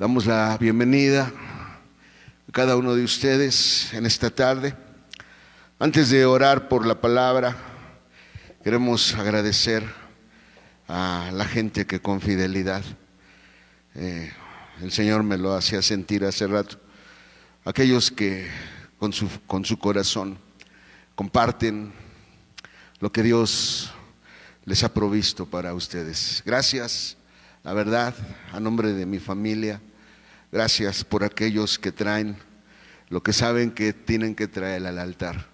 Damos la bienvenida a cada uno de ustedes en esta tarde. Antes de orar por la palabra, queremos agradecer a la gente que con fidelidad, el Señor me lo hacía sentir hace rato, aquellos que con su corazón comparten lo que Dios les ha provisto para ustedes. Gracias, la verdad, a nombre de mi familia. Gracias por aquellos que traen lo que saben que tienen que traer al altar.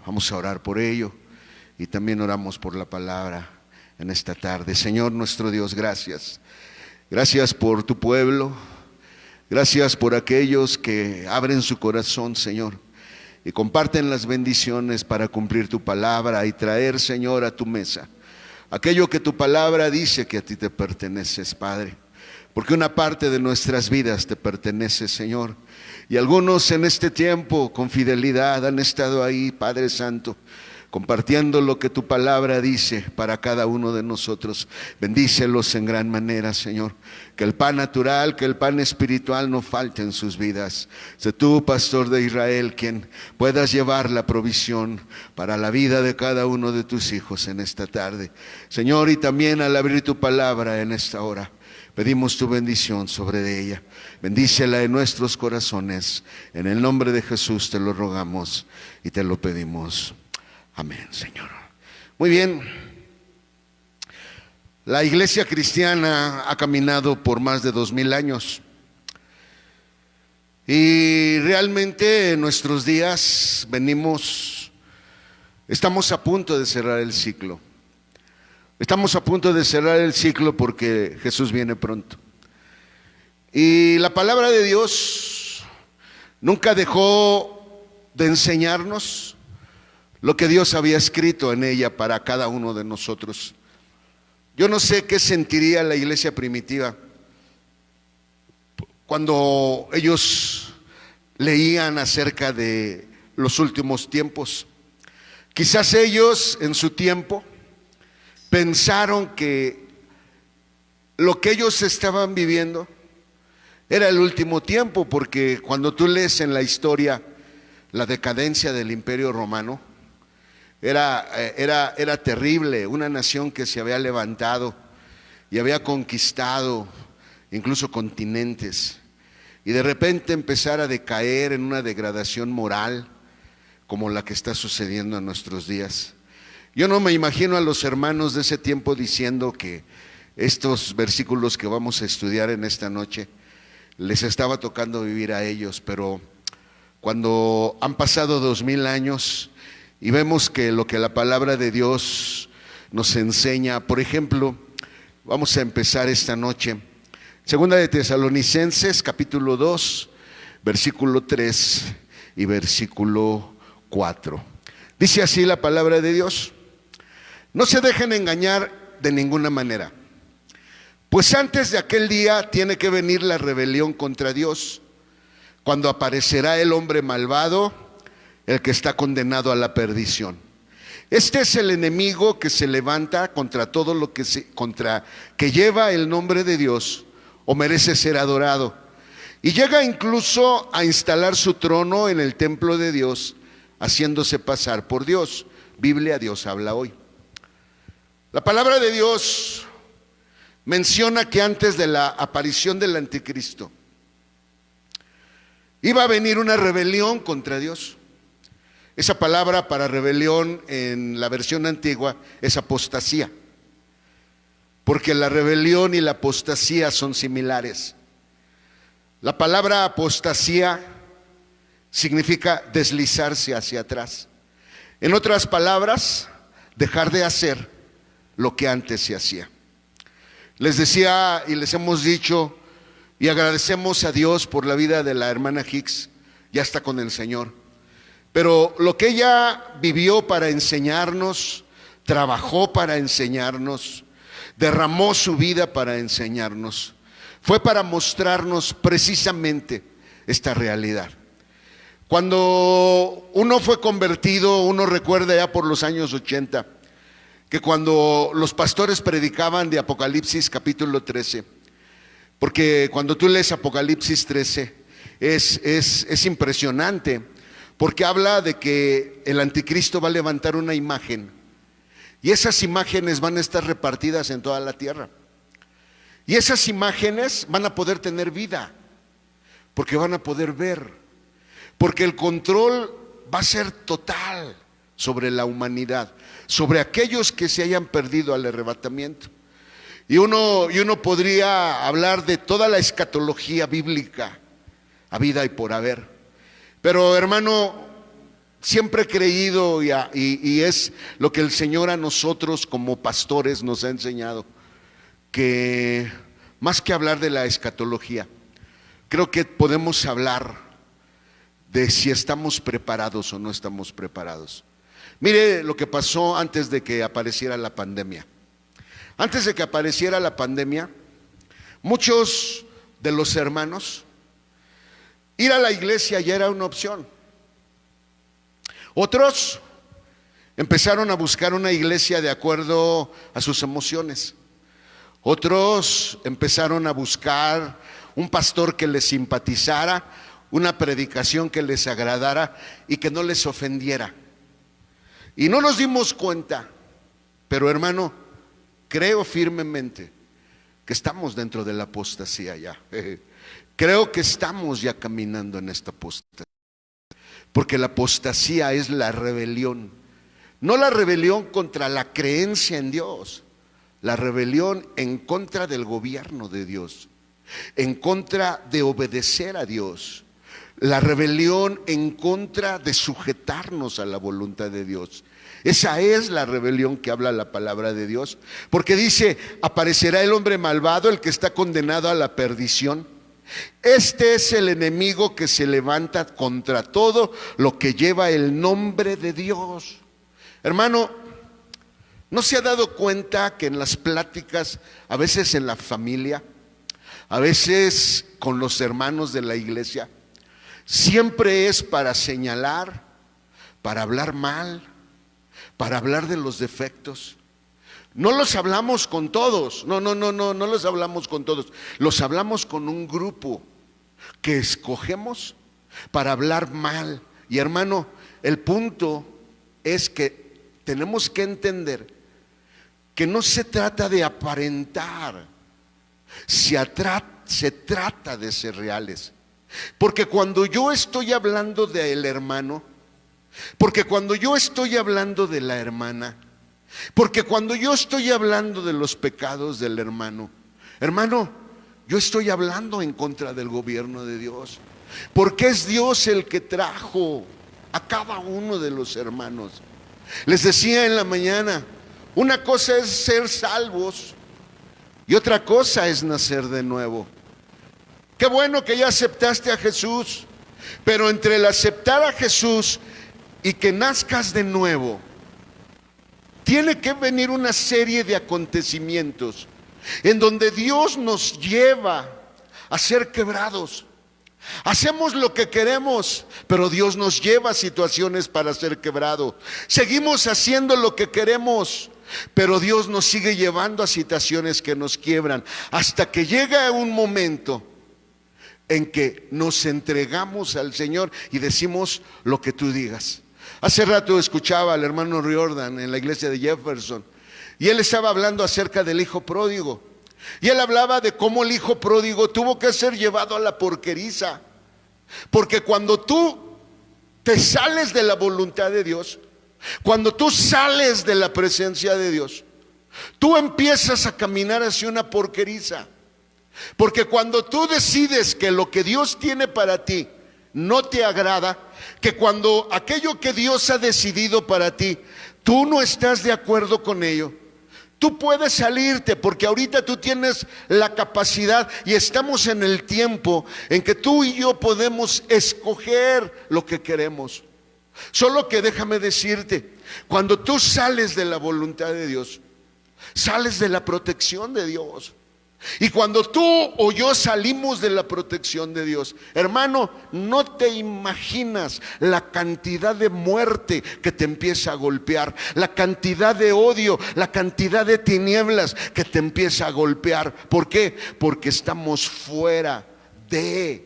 Vamos a orar por ello y también oramos por la palabra en esta tarde. Señor nuestro Dios, gracias. Gracias por tu pueblo. Gracias por aquellos que abren su corazón, Señor, y comparten las bendiciones para cumplir tu palabra y traer, Señor, a tu mesa aquello que tu palabra dice que a ti te perteneces, Padre. Porque una parte de nuestras vidas te pertenece, Señor. Y algunos en este tiempo con fidelidad han estado ahí, Padre Santo, compartiendo lo que tu palabra dice para cada uno de nosotros. Bendícelos en gran manera, Señor. Que el pan natural, que el pan espiritual no falte en sus vidas. Sé tú, pastor de Israel, quien puedas llevar la provisión para la vida de cada uno de tus hijos en esta tarde. Señor, y también al abrir tu palabra en esta hora, pedimos tu bendición sobre ella. Bendícela en nuestros corazones. En el nombre de Jesús te lo rogamos y te lo pedimos. Amén, Señor. Muy bien. La iglesia cristiana ha caminado por más de 2000 años. Y realmente en nuestros días estamos a punto de cerrar el ciclo. Estamos a punto de cerrar el ciclo porque Jesús viene pronto. Y la palabra de Dios nunca dejó de enseñarnos lo que Dios había escrito en ella para cada uno de nosotros. Yo no sé qué sentiría la iglesia primitiva cuando ellos leían acerca de los últimos tiempos. Quizás ellos en su tiempo pensaron que lo que ellos estaban viviendo era el último tiempo, porque cuando tú lees en la historia la decadencia del Imperio Romano, era terrible. Una nación que se había levantado y había conquistado incluso continentes, y de repente empezar a decaer en una degradación moral como la que está sucediendo en nuestros días. Yo no me imagino a los hermanos de ese tiempo diciendo que estos versículos que vamos a estudiar en esta noche les estaba tocando vivir a ellos, pero cuando han pasado 2000 años y vemos que lo que la palabra de Dios nos enseña, por ejemplo, vamos a empezar esta noche, Segunda de Tesalonicenses, capítulo 2, versículo 3 y versículo 4. Dice así la palabra de Dios: no se dejen engañar de ninguna manera, pues antes de aquel día tiene que venir la rebelión contra Dios, cuando aparecerá el hombre malvado, el que está condenado a la perdición. Este es el enemigo que se levanta contra todo lo que lleva el nombre de Dios o merece ser adorado, y llega incluso a instalar su trono en el templo de Dios, haciéndose pasar por Dios. Biblia, Dios habla hoy. La palabra de Dios menciona que antes de la aparición del anticristo iba a venir una rebelión contra Dios. Esa palabra para rebelión en la versión antigua es apostasía, porque la rebelión y la apostasía son similares. La palabra apostasía significa deslizarse hacia atrás. En otras palabras, dejar de hacer lo que antes se hacía. Les decía y les hemos dicho y agradecemos a Dios por la vida de la hermana Hicks, ya está con el Señor. Pero lo que ella vivió para enseñarnos, trabajó para enseñarnos, derramó su vida para enseñarnos, fue para mostrarnos precisamente esta realidad. Cuando uno fue convertido, uno recuerda ya por los años 80, que cuando los pastores predicaban de Apocalipsis capítulo 13, Porque cuando tú lees Apocalipsis 13, es impresionante, porque habla de que el anticristo va a levantar una imagen, y esas imágenes van a estar repartidas en toda la tierra. Y esas imágenes van a poder tener vida, porque van a poder ver, porque el control va a ser total sobre la humanidad, sobre aquellos que se hayan perdido al arrebatamiento. Y uno podría hablar de toda la escatología bíblica, habida y por haber. Pero hermano, siempre he creído y es lo que el Señor a nosotros como pastores nos ha enseñado, que más que hablar de la escatología, creo que podemos hablar de si estamos preparados o no estamos preparados. Mire lo que pasó antes de que apareciera la pandemia. Antes de que apareciera la pandemia, muchos de los hermanos, ir a la iglesia ya era una opción. Otros empezaron a buscar una iglesia de acuerdo a sus emociones. Otros empezaron a buscar un pastor que les simpatizara, una predicación que les agradara y que no les ofendiera. Y no nos dimos cuenta, pero hermano, creo firmemente que estamos dentro de la apostasía ya. Creo que estamos ya caminando en esta apostasía. Porque la apostasía es la rebelión. No la rebelión contra la creencia en Dios, la rebelión en contra del gobierno de Dios, en contra de obedecer a Dios, la rebelión en contra de sujetarnos a la voluntad de Dios. Esa es la rebelión que habla la palabra de Dios, porque dice: aparecerá el hombre malvado, el que está condenado a la perdición. Este es el enemigo que se levanta contra todo lo que lleva el nombre de Dios. Hermano, ¿no se ha dado cuenta que en las pláticas, a veces en la familia, a veces con los hermanos de la iglesia, siempre es para señalar, para hablar mal, para hablar de los defectos? No los hablamos con todos, no los hablamos con todos. Los hablamos con un grupo que escogemos para hablar mal. Y hermano, el punto es que tenemos que entender que no se trata de aparentar, se trata de ser reales. Porque cuando yo estoy hablando del hermano, porque cuando yo estoy hablando de la hermana, porque cuando yo estoy hablando de los pecados del hermano, yo estoy hablando en contra del gobierno de Dios. Porque es Dios el que trajo a cada uno de los hermanos. Les decía en la mañana, una cosa es ser salvos y otra cosa es nacer de nuevo. Qué bueno que ya aceptaste a Jesús, pero entre el aceptar a Jesús y que nazcas de nuevo, tiene que venir una serie de acontecimientos en donde Dios nos lleva a ser quebrados. Hacemos lo que queremos, pero Dios nos lleva a situaciones para ser quebrados. Seguimos haciendo lo que queremos, pero Dios nos sigue llevando a situaciones que nos quiebran, hasta que llega un momento en que nos entregamos al Señor y decimos: lo que tú digas. Hace rato escuchaba al hermano Riordan en la iglesia de Jefferson, y él estaba hablando acerca del hijo pródigo, y él hablaba de cómo el hijo pródigo tuvo que ser llevado a la porqueriza, porque cuando tú te sales de la voluntad de Dios, cuando tú sales de la presencia de Dios, tú empiezas a caminar hacia una porqueriza. Porque cuando tú decides que lo que Dios tiene para ti no te agrada, que cuando aquello que Dios ha decidido para ti, tú no estás de acuerdo con ello, tú puedes salirte, porque ahorita tú tienes la capacidad y estamos en el tiempo en que tú y yo podemos escoger lo que queremos. Solo que déjame decirte, cuando tú sales de la voluntad de Dios, sales de la protección de Dios. Y cuando tú o yo salimos de la protección de Dios, hermano, no te imaginas la cantidad de muerte que te empieza a golpear, la cantidad de odio, la cantidad de tinieblas que te empieza a golpear. ¿Por qué? Porque estamos fuera de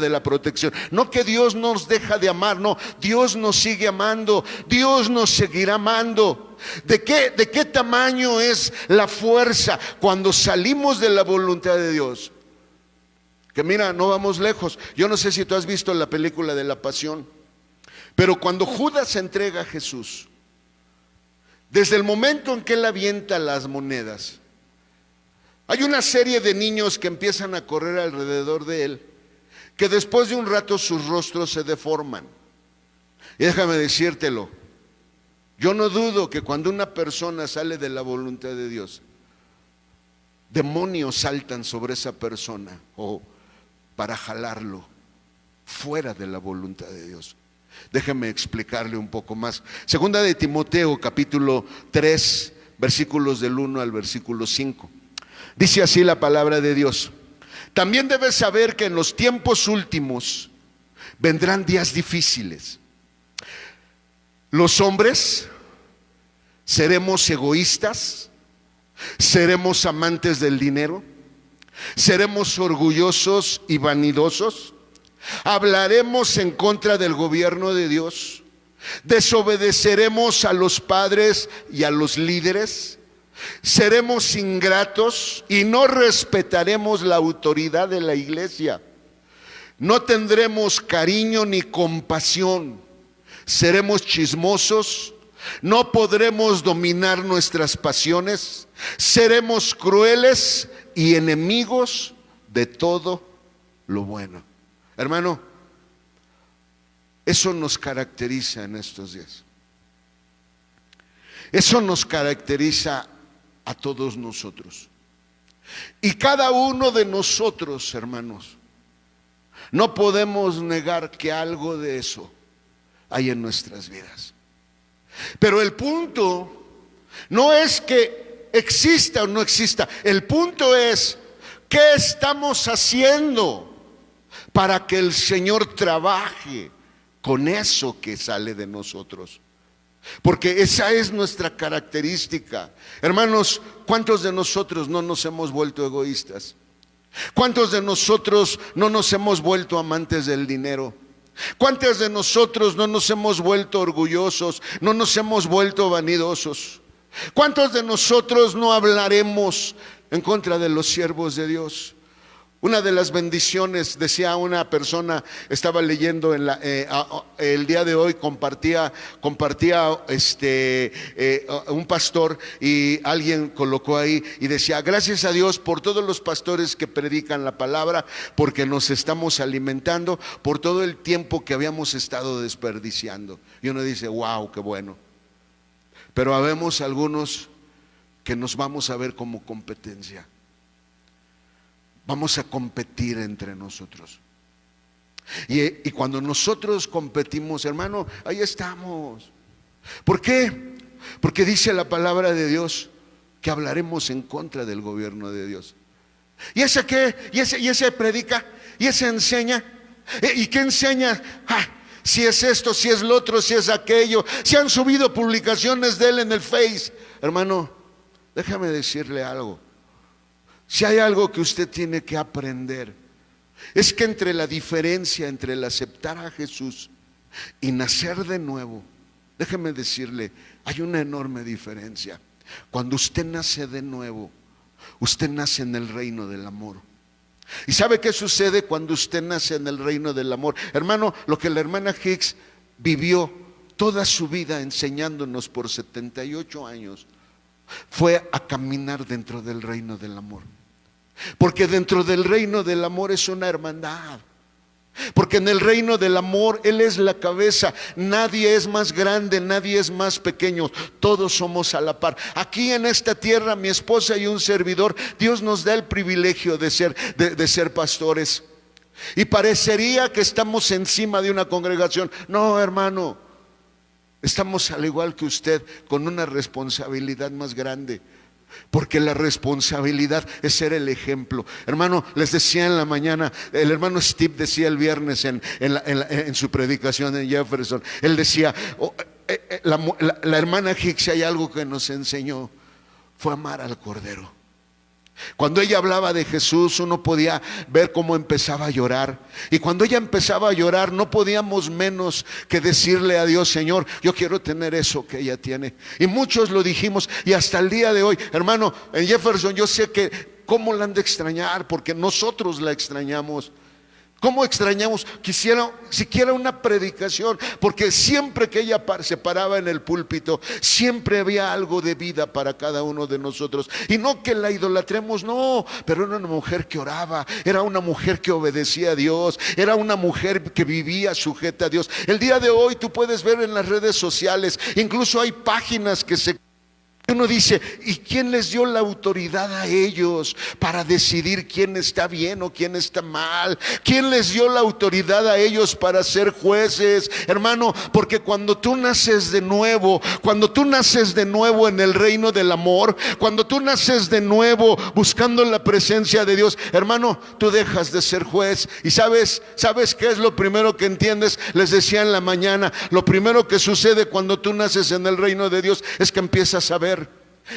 la protección. No que Dios nos deja de amar, no, Dios nos sigue amando, Dios nos seguirá amando. ¿De qué tamaño es la fuerza cuando salimos de la voluntad de Dios? Que mira, no vamos lejos. Yo no sé si tú has visto la película de la Pasión, pero cuando Judas se entrega a Jesús, desde el momento en que él avienta las monedas, hay una serie de niños que empiezan a correr alrededor de él, que después de un rato sus rostros se deforman. Y déjame decírtelo, yo no dudo que cuando una persona sale de la voluntad de Dios, demonios saltan sobre esa persona o para jalarlo fuera de la voluntad de Dios. Déjeme explicarle un poco más. Segunda de Timoteo, capítulo 3, versículos del 1 al versículo 5. Dice así la palabra de Dios: también debes saber que en los tiempos últimos vendrán días difíciles. Los hombres seremos egoístas, seremos amantes del dinero, seremos orgullosos y vanidosos, hablaremos en contra del gobierno de Dios, desobedeceremos a los padres y a los líderes, seremos ingratos y no respetaremos la autoridad de la iglesia, no tendremos cariño ni compasión, seremos chismosos, no podremos dominar nuestras pasiones, seremos crueles y enemigos de todo lo bueno. Hermano, eso nos caracteriza en estos días. Eso nos caracteriza a todos nosotros. Y cada uno de nosotros, hermanos, no podemos negar que algo de eso hay en nuestras vidas. Pero el punto no es que exista o no exista. El punto es, ¿qué estamos haciendo para que el Señor trabaje con eso que sale de nosotros? Porque esa es nuestra característica. Hermanos, ¿cuántos de nosotros no nos hemos vuelto egoístas? ¿Cuántos de nosotros no nos hemos vuelto amantes del dinero? ¿Cuántos de nosotros no nos hemos vuelto orgullosos, no nos hemos vuelto vanidosos? ¿Cuántos de nosotros no hablaremos en contra de los siervos de Dios? Una de las bendiciones, decía una persona, estaba leyendo el día de hoy, compartía un pastor, y alguien colocó ahí y decía: gracias a Dios por todos los pastores que predican la palabra, porque nos estamos alimentando por todo el tiempo que habíamos estado desperdiciando. Y uno dice: wow, qué bueno. Pero habemos algunos que nos vamos a ver como competencia. Vamos a competir entre nosotros. Y cuando nosotros competimos, hermano, ahí estamos. ¿Por qué? Porque dice la palabra de Dios que hablaremos en contra del gobierno de Dios. ¿Y ese qué? ¿Y ese predica? ¿Y ese enseña? ¿Y qué enseña? Si es esto, si es lo otro, si es aquello. Si han subido publicaciones de él en el Face. Hermano, déjame decirle algo. Si hay algo que usted tiene que aprender, es que entre la diferencia entre el aceptar a Jesús y nacer de nuevo, déjeme decirle, hay una enorme diferencia. Cuando usted nace de nuevo, usted nace en el reino del amor. ¿Y sabe qué sucede cuando usted nace en el reino del amor? Hermano, lo que la hermana Hicks vivió toda su vida enseñándonos por 78 años fue a caminar dentro del reino del amor. Porque dentro del reino del amor es una hermandad. Porque en el reino del amor Él es la cabeza. Nadie es más grande, nadie es más pequeño. Todos somos a la par. Aquí en esta tierra, mi esposa y un servidor, Dios nos da el privilegio de ser pastores. Y parecería que estamos encima de una congregación. No, hermano, estamos al igual que usted, con una responsabilidad más grande. porque la responsabilidad es ser el ejemplo. Hermano, les decía en la mañana, el hermano Steve decía el viernes en su predicación en Jefferson, él decía, la hermana Hicks, hay algo que nos enseñó, fue amar al Cordero. Cuando ella hablaba de Jesús, uno podía ver cómo empezaba a llorar. Y cuando ella empezaba a llorar, no podíamos menos que decirle a Dios: Señor, yo quiero tener eso que ella tiene. Y muchos lo dijimos, y hasta el día de hoy, hermano, en Jefferson yo sé que cómo la han de extrañar, porque nosotros la extrañamos. ¿Cómo extrañamos? Quisiera siquiera una predicación, porque siempre que ella se paraba en el púlpito, siempre había algo de vida para cada uno de nosotros. Y no que la idolatremos, no, pero era una mujer que oraba, era una mujer que obedecía a Dios, era una mujer que vivía sujeta a Dios. El día de hoy tú puedes ver en las redes sociales, incluso hay páginas que uno dice: ¿y quién les dio la autoridad a ellos para decidir quién está bien o quién está mal? ¿Quién les dio la autoridad a ellos para ser jueces? Hermano, porque cuando tú naces de nuevo en el reino del amor, cuando tú naces de nuevo buscando la presencia de Dios, hermano, tú dejas de ser juez. ¿Y sabes qué es lo primero que entiendes? Les decía en la mañana, lo primero que sucede cuando tú naces en el reino de Dios es que empiezas a ver.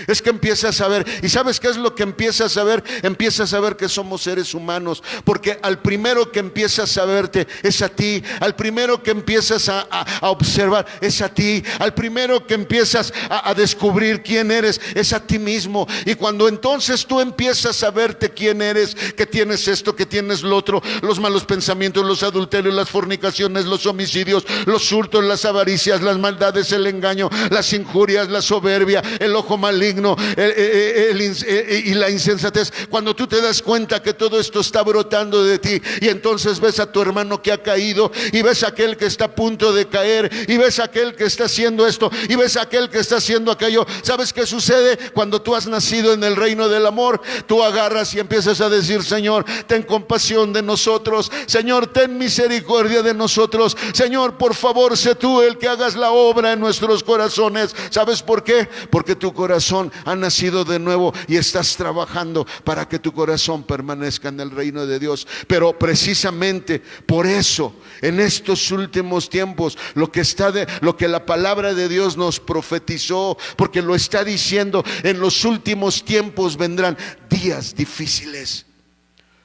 Es que empiezas a ver. ¿Y sabes qué es lo que empiezas a ver? Empiezas a ver que somos seres humanos, porque al primero que empiezas a verte es a ti. Al primero que empiezas a observar es a ti. Al primero que empiezas a descubrir quién eres es a ti mismo. Y cuando entonces tú empiezas a verte quién eres, que tienes esto, que tienes lo otro, los malos pensamientos, los adulterios, las fornicaciones, los homicidios, los hurtos, las avaricias, las maldades, el engaño, las injurias, la soberbia, el ojo maligno y la insensatez. Cuando tú te das cuenta que todo esto está brotando de ti, y entonces ves a tu hermano que ha caído, y ves a aquel que está a punto de caer, y ves a aquel que está haciendo esto, y ves a aquel que está haciendo aquello. ¿Sabes qué sucede? Cuando tú has nacido en el reino del amor, tú agarras y empiezas a decir: Señor, ten compasión de nosotros. Señor, ten misericordia de nosotros. Señor, por favor, sé tú el que hagas la obra en nuestros corazones. ¿Sabes por qué? Porque tu corazón ha nacido de nuevo y estás trabajando para que tu corazón permanezca en el reino de Dios. Pero precisamente por eso, en estos últimos tiempos, lo que la palabra de Dios nos profetizó, porque lo está diciendo: en los últimos tiempos vendrán días difíciles.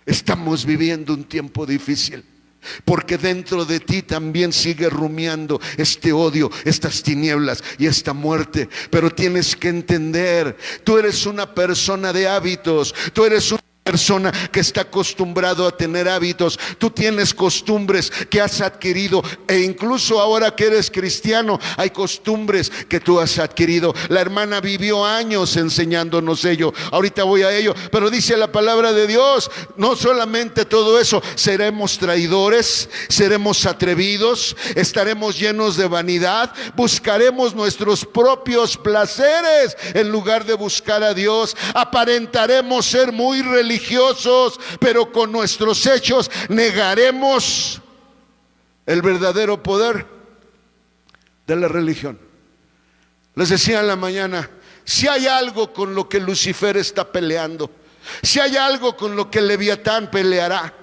Estamos viviendo un tiempo difícil, porque dentro de ti también sigue rumiando este odio, estas tinieblas y esta muerte. Pero tienes que entender, tú eres una persona de hábitos, tú eres una persona que está acostumbrado a tener hábitos. Tú tienes costumbres que has adquirido, e incluso ahora que eres cristiano hay costumbres que tú has adquirido. La hermana vivió años enseñándonos ello. Ahorita voy a ello, pero dice la palabra de Dios: no solamente todo eso, seremos traidores, seremos atrevidos, estaremos llenos de vanidad, buscaremos nuestros propios placeres en lugar de buscar a Dios, aparentaremos ser muy religiosos, pero con nuestros hechos negaremos el verdadero poder de la religión. Les decía en la mañana, si hay algo con lo que Lucifer está peleando, si hay algo con lo que Leviatán peleará,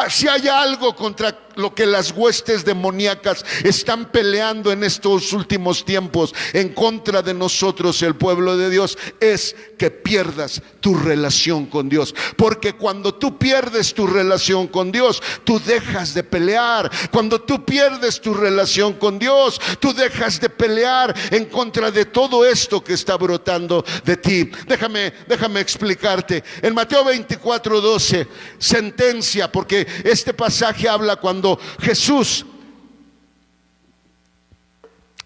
si hay algo contra lo que las huestes demoníacas están peleando en estos últimos tiempos en contra de nosotros, el pueblo de Dios, es que pierdas tu relación con Dios. Porque cuando tú pierdes tu relación con Dios, tú dejas de pelear. Cuando tú pierdes tu relación con Dios, tú dejas de pelear en contra de todo esto que está brotando de ti. Déjame explicarte. En Mateo 24:12, sentencia, porque este pasaje habla cuando Jesús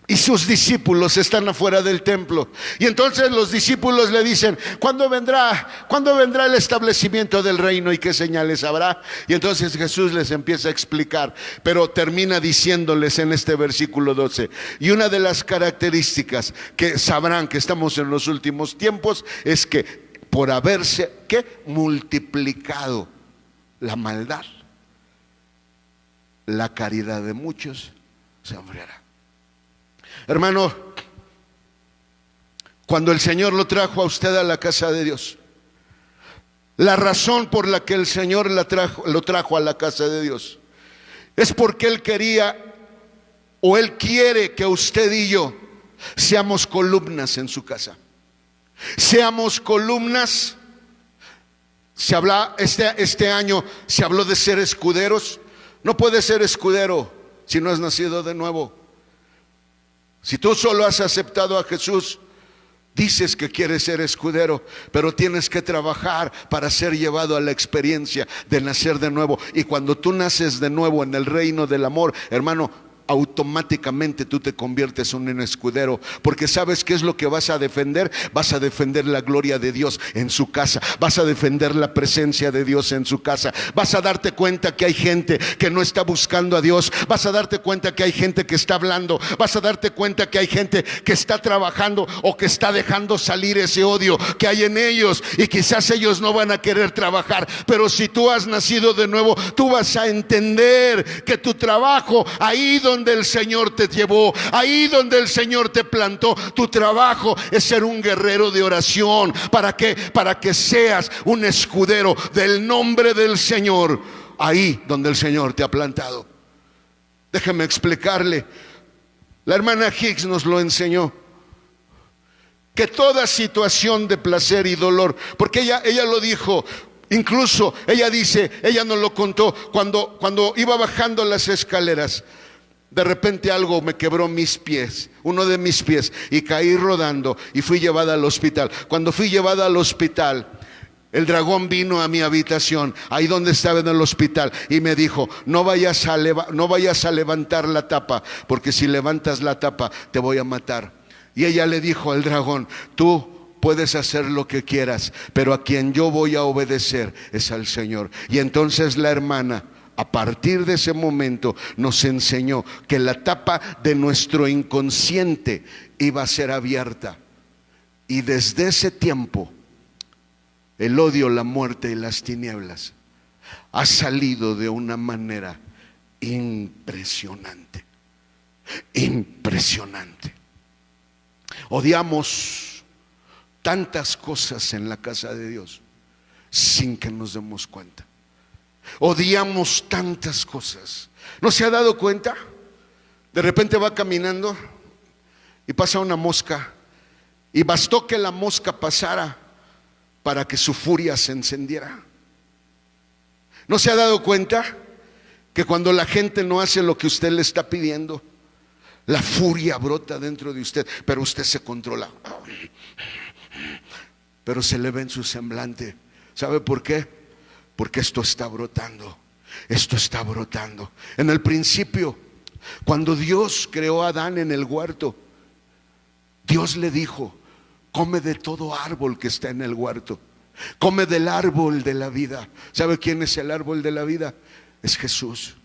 y sus discípulos están afuera del templo, y entonces los discípulos le dicen: ¿Cuándo vendrá el establecimiento del reino y qué señales habrá? Y entonces Jesús les empieza a explicar, pero termina diciéndoles en este versículo 12: y una de las características que sabrán que estamos en los últimos tiempos es que por haberse multiplicado la maldad, la caridad de muchos se enfriará. Hermano, Cuando el Señor lo trajo a usted a la casa de Dios, la razón por la que el Señor lo trajo a la casa de Dios es porque Él quería o Él quiere que usted y yo seamos columnas en su casa. Seamos columnas. Este año se habló de ser escuderos. No puedes ser escudero si no has nacido de nuevo. Si tú solo has aceptado a Jesús, dices que quieres ser escudero, pero tienes que trabajar para ser llevado a la experiencia de nacer de nuevo. Y cuando tú naces de nuevo en el reino del amor, hermano, automáticamente tú te conviertes en un escudero, porque ¿sabes qué es lo que vas a defender? Vas a defender la gloria de Dios en su casa, vas a defender la presencia de Dios en su casa, vas a darte cuenta que hay gente que no está buscando a Dios, vas a darte cuenta que hay gente que está hablando, vas a darte cuenta que hay gente que está trabajando o que está dejando salir ese odio que hay en ellos, y quizás ellos no van a querer trabajar, pero si tú has nacido de nuevo, tú vas a entender que tu trabajo, ahí donde el Señor te llevó, ahí donde el Señor te plantó, tu trabajo es ser un guerrero de oración. ¿Para qué? Para que seas un escudero del nombre del Señor, ahí donde el Señor te ha plantado. Déjeme explicarle. La hermana Hicks nos lo enseñó, que toda situación de placer y dolor, porque ella lo dijo. Incluso ella dice, ella nos lo contó, cuando iba bajando las escaleras, de repente algo me quebró mis pies, uno de mis pies, y caí rodando y fui llevada al hospital. Cuando fui llevada al hospital, el dragón vino a mi habitación, ahí donde estaba en el hospital, y me dijo, no vayas a levantar la tapa, porque si levantas la tapa te voy a matar. Y ella le dijo al dragón, tú puedes hacer lo que quieras, pero a quien yo voy a obedecer es al Señor. Y entonces la hermana, a partir de ese momento, nos enseñó que la tapa de nuestro inconsciente iba a ser abierta. Y desde ese tiempo, el odio, la muerte y las tinieblas ha salido de una manera impresionante. Impresionante. Odiamos tantas cosas en la casa de Dios sin que nos demos cuenta. Odiamos tantas cosas. ¿No se ha dado cuenta? De repente va caminando y pasa una mosca, y bastó que la mosca pasara para que su furia se encendiera. ¿No se ha dado cuenta que cuando la gente no hace lo que usted le está pidiendo, la furia brota dentro de usted, pero usted se controla? Pero se le ve en su semblante. ¿Sabe por qué? Porque esto está brotando. Esto está brotando. En el principio, cuando Dios creó a Adán en el huerto, Dios le dijo, come de todo árbol que está en el huerto. Come del árbol de la vida. ¿Sabe quién es el árbol de la vida? Es Jesús.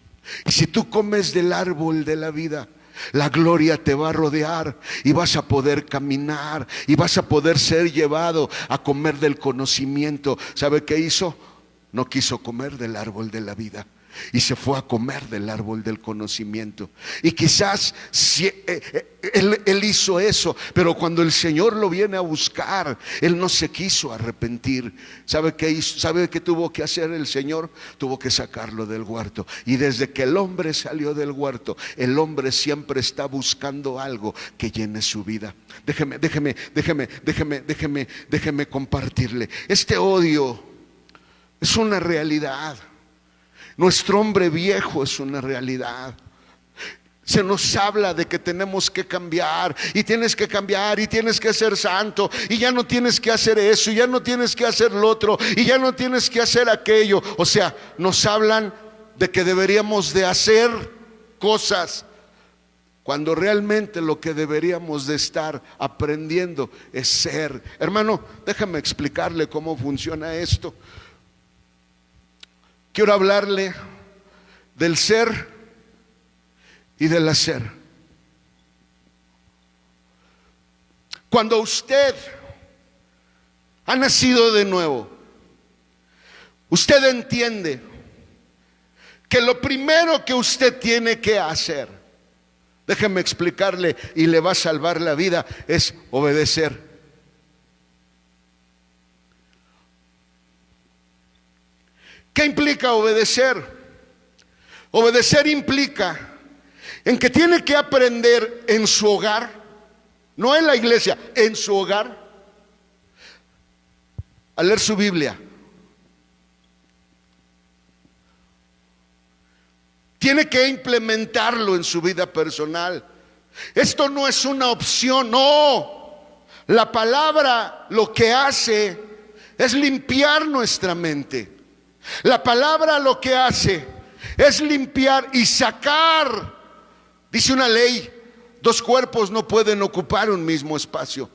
Y si tú comes del árbol de la vida, la gloria te va a rodear y vas a poder caminar y vas a poder ser llevado a comer del conocimiento. ¿Sabe qué hizo? No quiso comer del árbol de la vida y se fue a comer del árbol del conocimiento. Y quizás él hizo eso, pero cuando el Señor lo viene a buscar, él no se quiso arrepentir. ¿Sabe qué hizo? ¿Sabe qué tuvo que hacer el Señor? Tuvo que sacarlo del huerto. Y desde que el hombre salió del huerto, el hombre siempre está buscando algo que llene su vida. Déjeme compartirle. Este odio es una realidad. Nuestro hombre viejo es una realidad. Se nos habla de que tenemos que cambiar, y tienes que cambiar, y tienes que ser santo, y ya no tienes que hacer eso, y ya no tienes que hacer lo otro, y ya no tienes que hacer aquello. O sea, nos hablan de que deberíamos de hacer cosas, cuando realmente lo que deberíamos de estar aprendiendo es ser. Hermano, déjame explicarle cómo funciona esto. Quiero hablarle del ser y del hacer. Cuando usted ha nacido de nuevo, usted entiende que lo primero que usted tiene que hacer, déjeme explicarle y le va a salvar la vida, es obedecer. ¿Qué implica obedecer? Obedecer implica en que tiene que aprender en su hogar, no en la iglesia, en su hogar, a leer su Biblia. Tiene que implementarlo en su vida personal. Esto no es una opción, no. La palabra lo que hace es limpiar nuestra mente. La palabra lo que hace es limpiar y sacar. Dice una ley, 2 cuerpos no pueden ocupar un mismo espacio.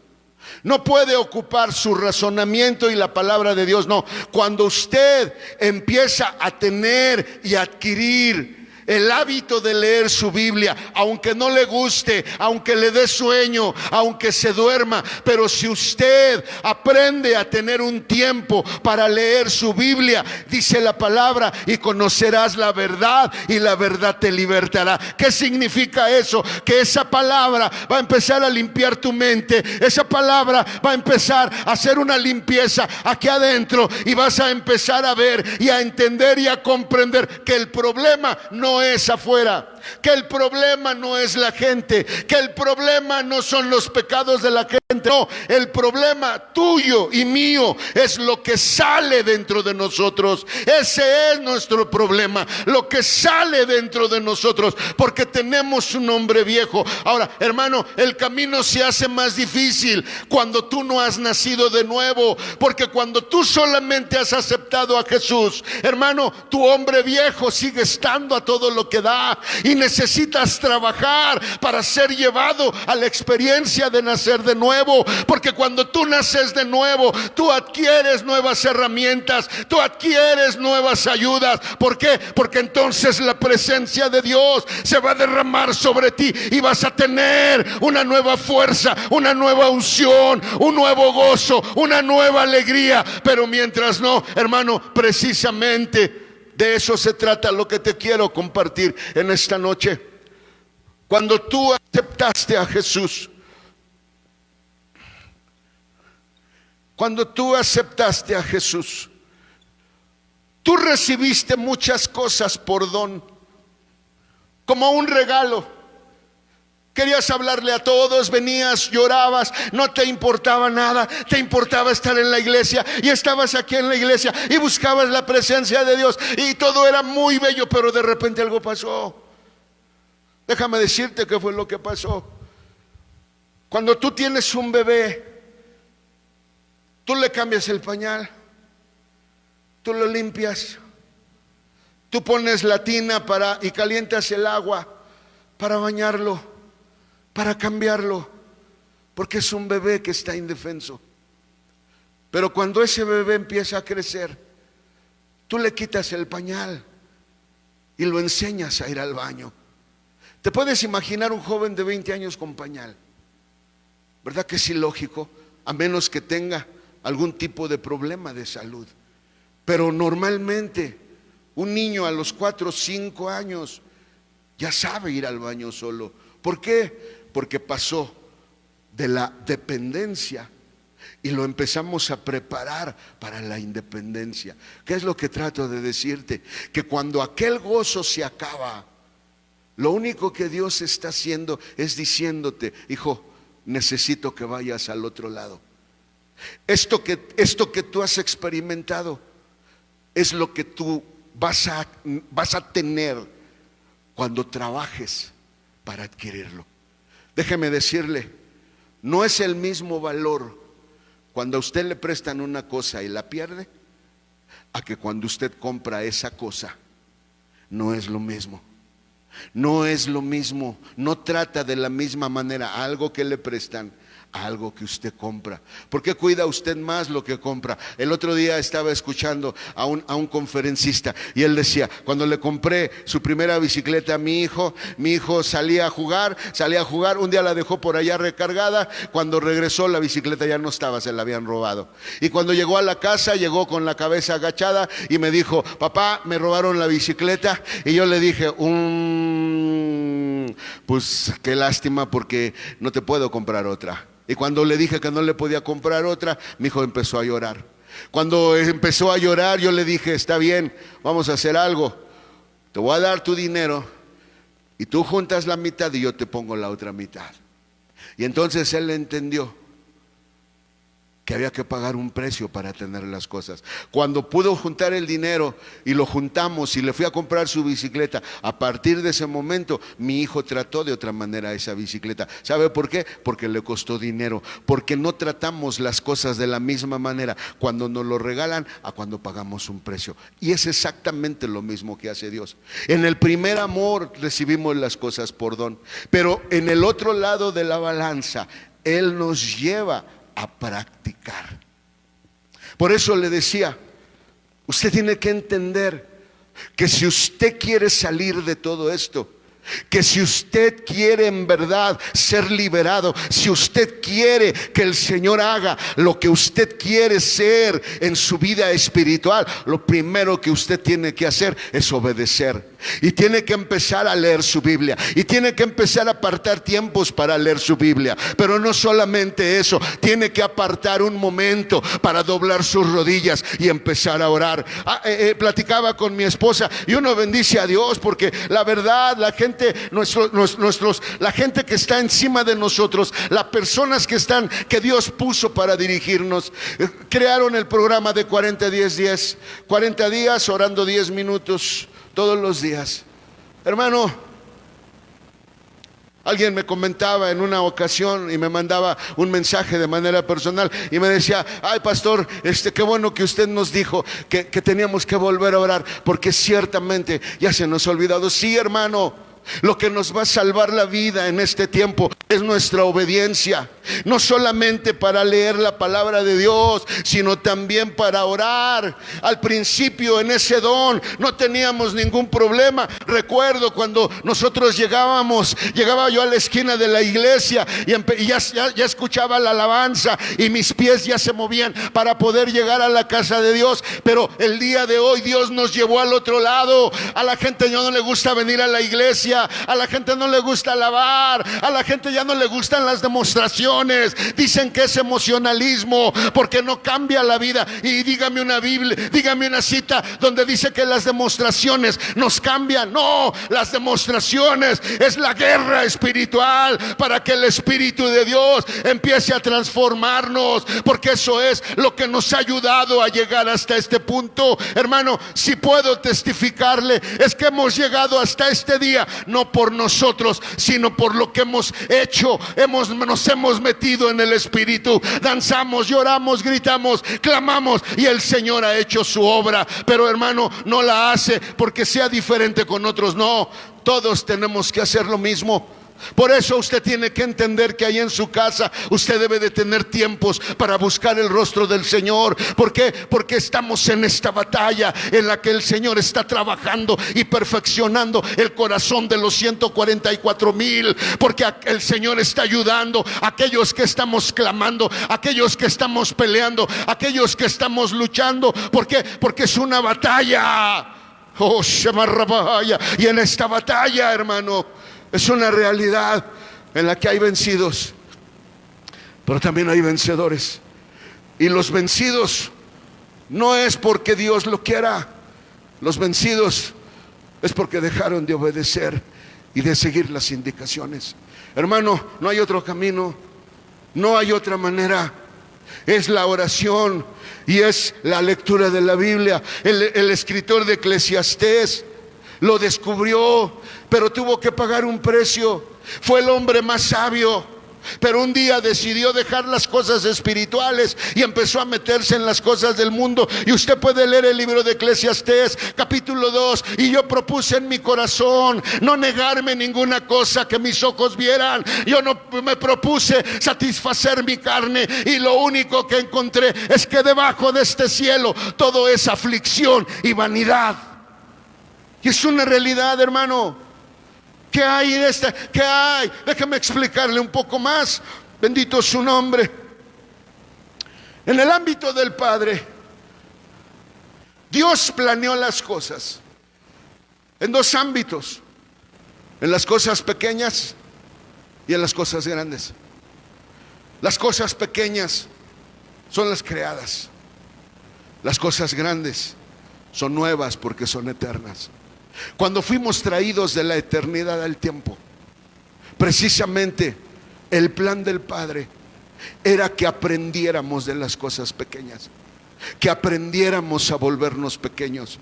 No puede ocupar su razonamiento y la palabra de Dios, no. Cuando usted empieza a tener y adquirir el hábito de leer su Biblia, aunque no le guste, aunque le dé sueño, aunque se duerma, pero si usted aprende a tener un tiempo para leer su Biblia, dice la palabra, y conocerás la verdad y la verdad te libertará. ¿Qué significa eso? Que esa palabra va a empezar a limpiar tu mente, esa palabra va a empezar a hacer una limpieza aquí adentro, y vas a empezar a ver y a entender y a comprender que el problema no es afuera, que el problema no es la gente, que el problema no son los pecados de la gente, no, el problema tuyo y mío es lo que sale dentro de nosotros. Ese es nuestro problema, lo que sale dentro de nosotros, porque tenemos un hombre viejo. Ahora, hermano, el camino se hace más difícil cuando tú no has nacido de nuevo, porque cuando tú solamente has aceptado a Jesús, hermano, tu hombre viejo sigue estando a todo lo que da, y necesitas trabajar para ser llevado a la experiencia de nacer de nuevo, porque cuando tú naces de nuevo, tú adquieres nuevas herramientas, tú adquieres nuevas ayudas. ¿Por qué? Porque entonces la presencia de Dios se va a derramar sobre ti y vas a tener una nueva fuerza, una nueva unción, un nuevo gozo, una nueva alegría. Pero mientras no, hermano, precisamente de eso se trata lo que te quiero compartir en esta noche. Cuando tú aceptaste a Jesús, cuando tú aceptaste a Jesús, tú recibiste muchas cosas por don, como un regalo. Querías hablarle a todos, venías, llorabas, no te importaba nada, te importaba estar en la iglesia, y estabas aquí en la iglesia y buscabas la presencia de Dios, y todo era muy bello, pero de repente algo pasó. Déjame decirte qué fue lo que pasó. Cuando tú tienes un bebé, tú le cambias el pañal, tú lo limpias, tú pones la tina y calientas el agua para bañarlo, para cambiarlo, porque es un bebé que está indefenso. Pero cuando ese bebé empieza a crecer, tú le quitas el pañal y lo enseñas a ir al baño. ¿Te puedes imaginar un joven de 20 años con pañal? ¿Verdad que es ilógico? A menos que tenga algún tipo de problema de salud. Pero normalmente un niño a los 4 o 5 años ya sabe ir al baño solo. ¿Por qué? Porque pasó de la dependencia y lo empezamos a preparar para la independencia. ¿Qué es lo que trato de decirte? Que cuando aquel gozo se acaba, lo único que Dios está haciendo es diciéndote: hijo, necesito que vayas al otro lado. Esto que tú has experimentado es lo que tú vas a tener cuando trabajes para adquirirlo. Déjeme decirle, no es el mismo valor cuando a usted le prestan una cosa y la pierde, a que cuando usted compra esa cosa. No es lo mismo. No es lo mismo. No trata de la misma manera algo que le prestan a algo que usted compra. ¿Por qué cuida usted más lo que compra? El otro día estaba escuchando a un conferencista, y él decía: cuando le compré su primera bicicleta a mi hijo salía a jugar, un día la dejó por allá recargada, cuando regresó la bicicleta ya no estaba, se la habían robado. Y cuando llegó a la casa, llegó con la cabeza agachada y me dijo: papá, me robaron la bicicleta. Y yo le dije: pues qué lástima, porque no te puedo comprar otra. Y cuando le dije que no le podía comprar otra, mi hijo empezó a llorar. Cuando empezó a llorar, yo le dije, está bien, vamos a hacer algo. Te voy a dar tu dinero y tú juntas la mitad y yo te pongo la otra mitad. Y entonces él entendió que había que pagar un precio para tener las cosas. Cuando pudo juntar el dinero y lo juntamos y le fui a comprar su bicicleta, a partir de ese momento mi hijo trató de otra manera esa bicicleta. ¿Sabe por qué? Porque le costó dinero, porque no tratamos las cosas de la misma manera cuando nos lo regalan a cuando pagamos un precio. Y es exactamente lo mismo que hace Dios. En el primer amor recibimos las cosas por don, pero en el otro lado de la balanza Él nos lleva a practicar. Por eso le decía, usted tiene que entender que si usted quiere salir de todo esto, que si usted quiere en verdad ser liberado, si usted quiere que el Señor haga lo que usted quiere ser en su vida espiritual, lo primero que usted tiene que hacer es obedecer. Y tiene que empezar a leer su Biblia, y tiene que empezar a apartar tiempos para leer su Biblia. Pero no solamente eso, tiene que apartar un momento para doblar sus rodillas y empezar a orar. Platicaba con mi esposa y uno bendice a Dios porque la verdad, la gente, la gente que está encima de nosotros, las personas que Dios puso para dirigirnos, crearon el programa de 40-10-10, 40 días orando 10 minutos todos los días. Hermano, alguien me comentaba en una ocasión y me mandaba un mensaje de manera personal y me decía, ay pastor, qué bueno que usted nos dijo que teníamos que volver a orar, porque ciertamente ya se nos ha olvidado. Sí, hermano, lo que nos va a salvar la vida en este tiempo es nuestra obediencia. No solamente para leer la palabra de Dios, sino también para orar. Al principio en ese don no teníamos ningún problema. Recuerdo cuando nosotros llegaba yo a la esquina de la iglesia y ya escuchaba la alabanza y mis pies ya se movían para poder llegar a la casa de Dios. Pero el día de hoy Dios nos llevó al otro lado. A la gente ya no le gusta venir a la iglesia, a la gente no le gusta alabar, a la gente ya no le gustan las demostraciones. Dicen que es emocionalismo porque no cambia la vida. Y dígame una Biblia, dígame una cita donde dice que las demostraciones nos cambian. No, las demostraciones es la guerra espiritual para que el Espíritu de Dios empiece a transformarnos, porque eso es lo que nos ha ayudado a llegar hasta este punto. Hermano, si puedo testificarle, es que hemos llegado hasta este día no por nosotros, sino por lo que hemos hecho. Nos hemos metido en el Espíritu, danzamos, lloramos, gritamos, clamamos, y el Señor ha hecho su obra. Pero hermano, no la hace porque sea diferente con otros, no, todos tenemos que hacer lo mismo. Por eso usted tiene que entender que ahí en su casa usted debe de tener tiempos para buscar el rostro del Señor. ¿Por qué? Porque estamos en esta batalla en la que el Señor está trabajando y perfeccionando el corazón de los 144,000. Porque el Señor está ayudando a aquellos que estamos clamando, a aquellos que estamos peleando, a aquellos que estamos luchando. ¿Por qué? Porque es una batalla. Oh, Shemarrabaya. Y en esta batalla, hermano, es una realidad en la que hay vencidos, pero también hay vencedores. Y los vencidos no es porque Dios lo quiera. Los vencidos es porque dejaron de obedecer y de seguir las indicaciones. Hermano, no hay otro camino, no hay otra manera. Es la oración y es la lectura de la Biblia. El escritor de Eclesiastés lo descubrió, pero tuvo que pagar un precio. Fue el hombre más sabio, pero un día decidió dejar las cosas espirituales y empezó a meterse en las cosas del mundo. Y usted puede leer el libro de Eclesiastés capítulo 2. Y yo propuse en mi corazón no negarme ninguna cosa que mis ojos vieran. Yo no me propuse satisfacer mi carne, y lo único que encontré es que debajo de este cielo todo es aflicción y vanidad. Y es una realidad, hermano. ¿Qué hay en esta? ¿Qué hay? Déjeme explicarle un poco más. Bendito su nombre. En el ámbito del Padre, Dios planeó las cosas en dos ámbitos: en las cosas pequeñas y en las cosas grandes. Las cosas pequeñas son las creadas. Las cosas grandes son nuevas porque son eternas. Cuando fuimos traídos de la eternidad al tiempo, precisamente el plan del Padre era que aprendiéramos de las cosas pequeñas, que aprendiéramos a volvernos pequeños,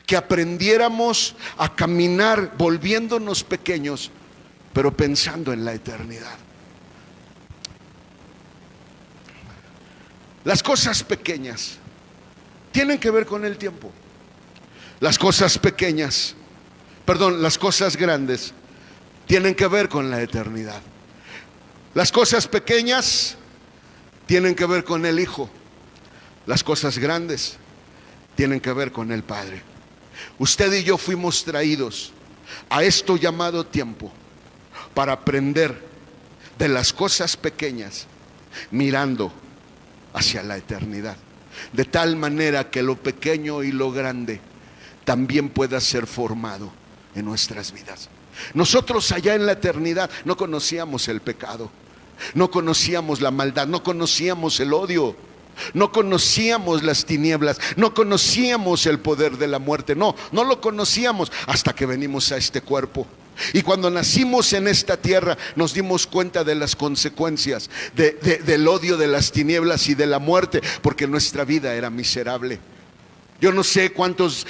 que aprendiéramos a caminar volviéndonos pequeños, pero pensando en la eternidad. Las cosas pequeñas tienen que ver con el tiempo. Las cosas pequeñas, las cosas grandes tienen que ver con la eternidad. Las cosas pequeñas tienen que ver con el Hijo. Las cosas grandes tienen que ver con el Padre. Usted y yo fuimos traídos a esto llamado tiempo para aprender de las cosas pequeñas, mirando hacia la eternidad, de tal manera que lo pequeño y lo grande también pueda ser formado en nuestras vidas. Nosotros allá en la eternidad no conocíamos el pecado, no conocíamos la maldad, no conocíamos el odio, no conocíamos las tinieblas, no conocíamos el poder de la muerte. No lo conocíamos hasta que venimos a este cuerpo. Y cuando nacimos en esta tierra nos dimos cuenta de las consecuencias del odio, de las tinieblas y de la muerte, porque nuestra vida era miserable. Yo no sé cuántos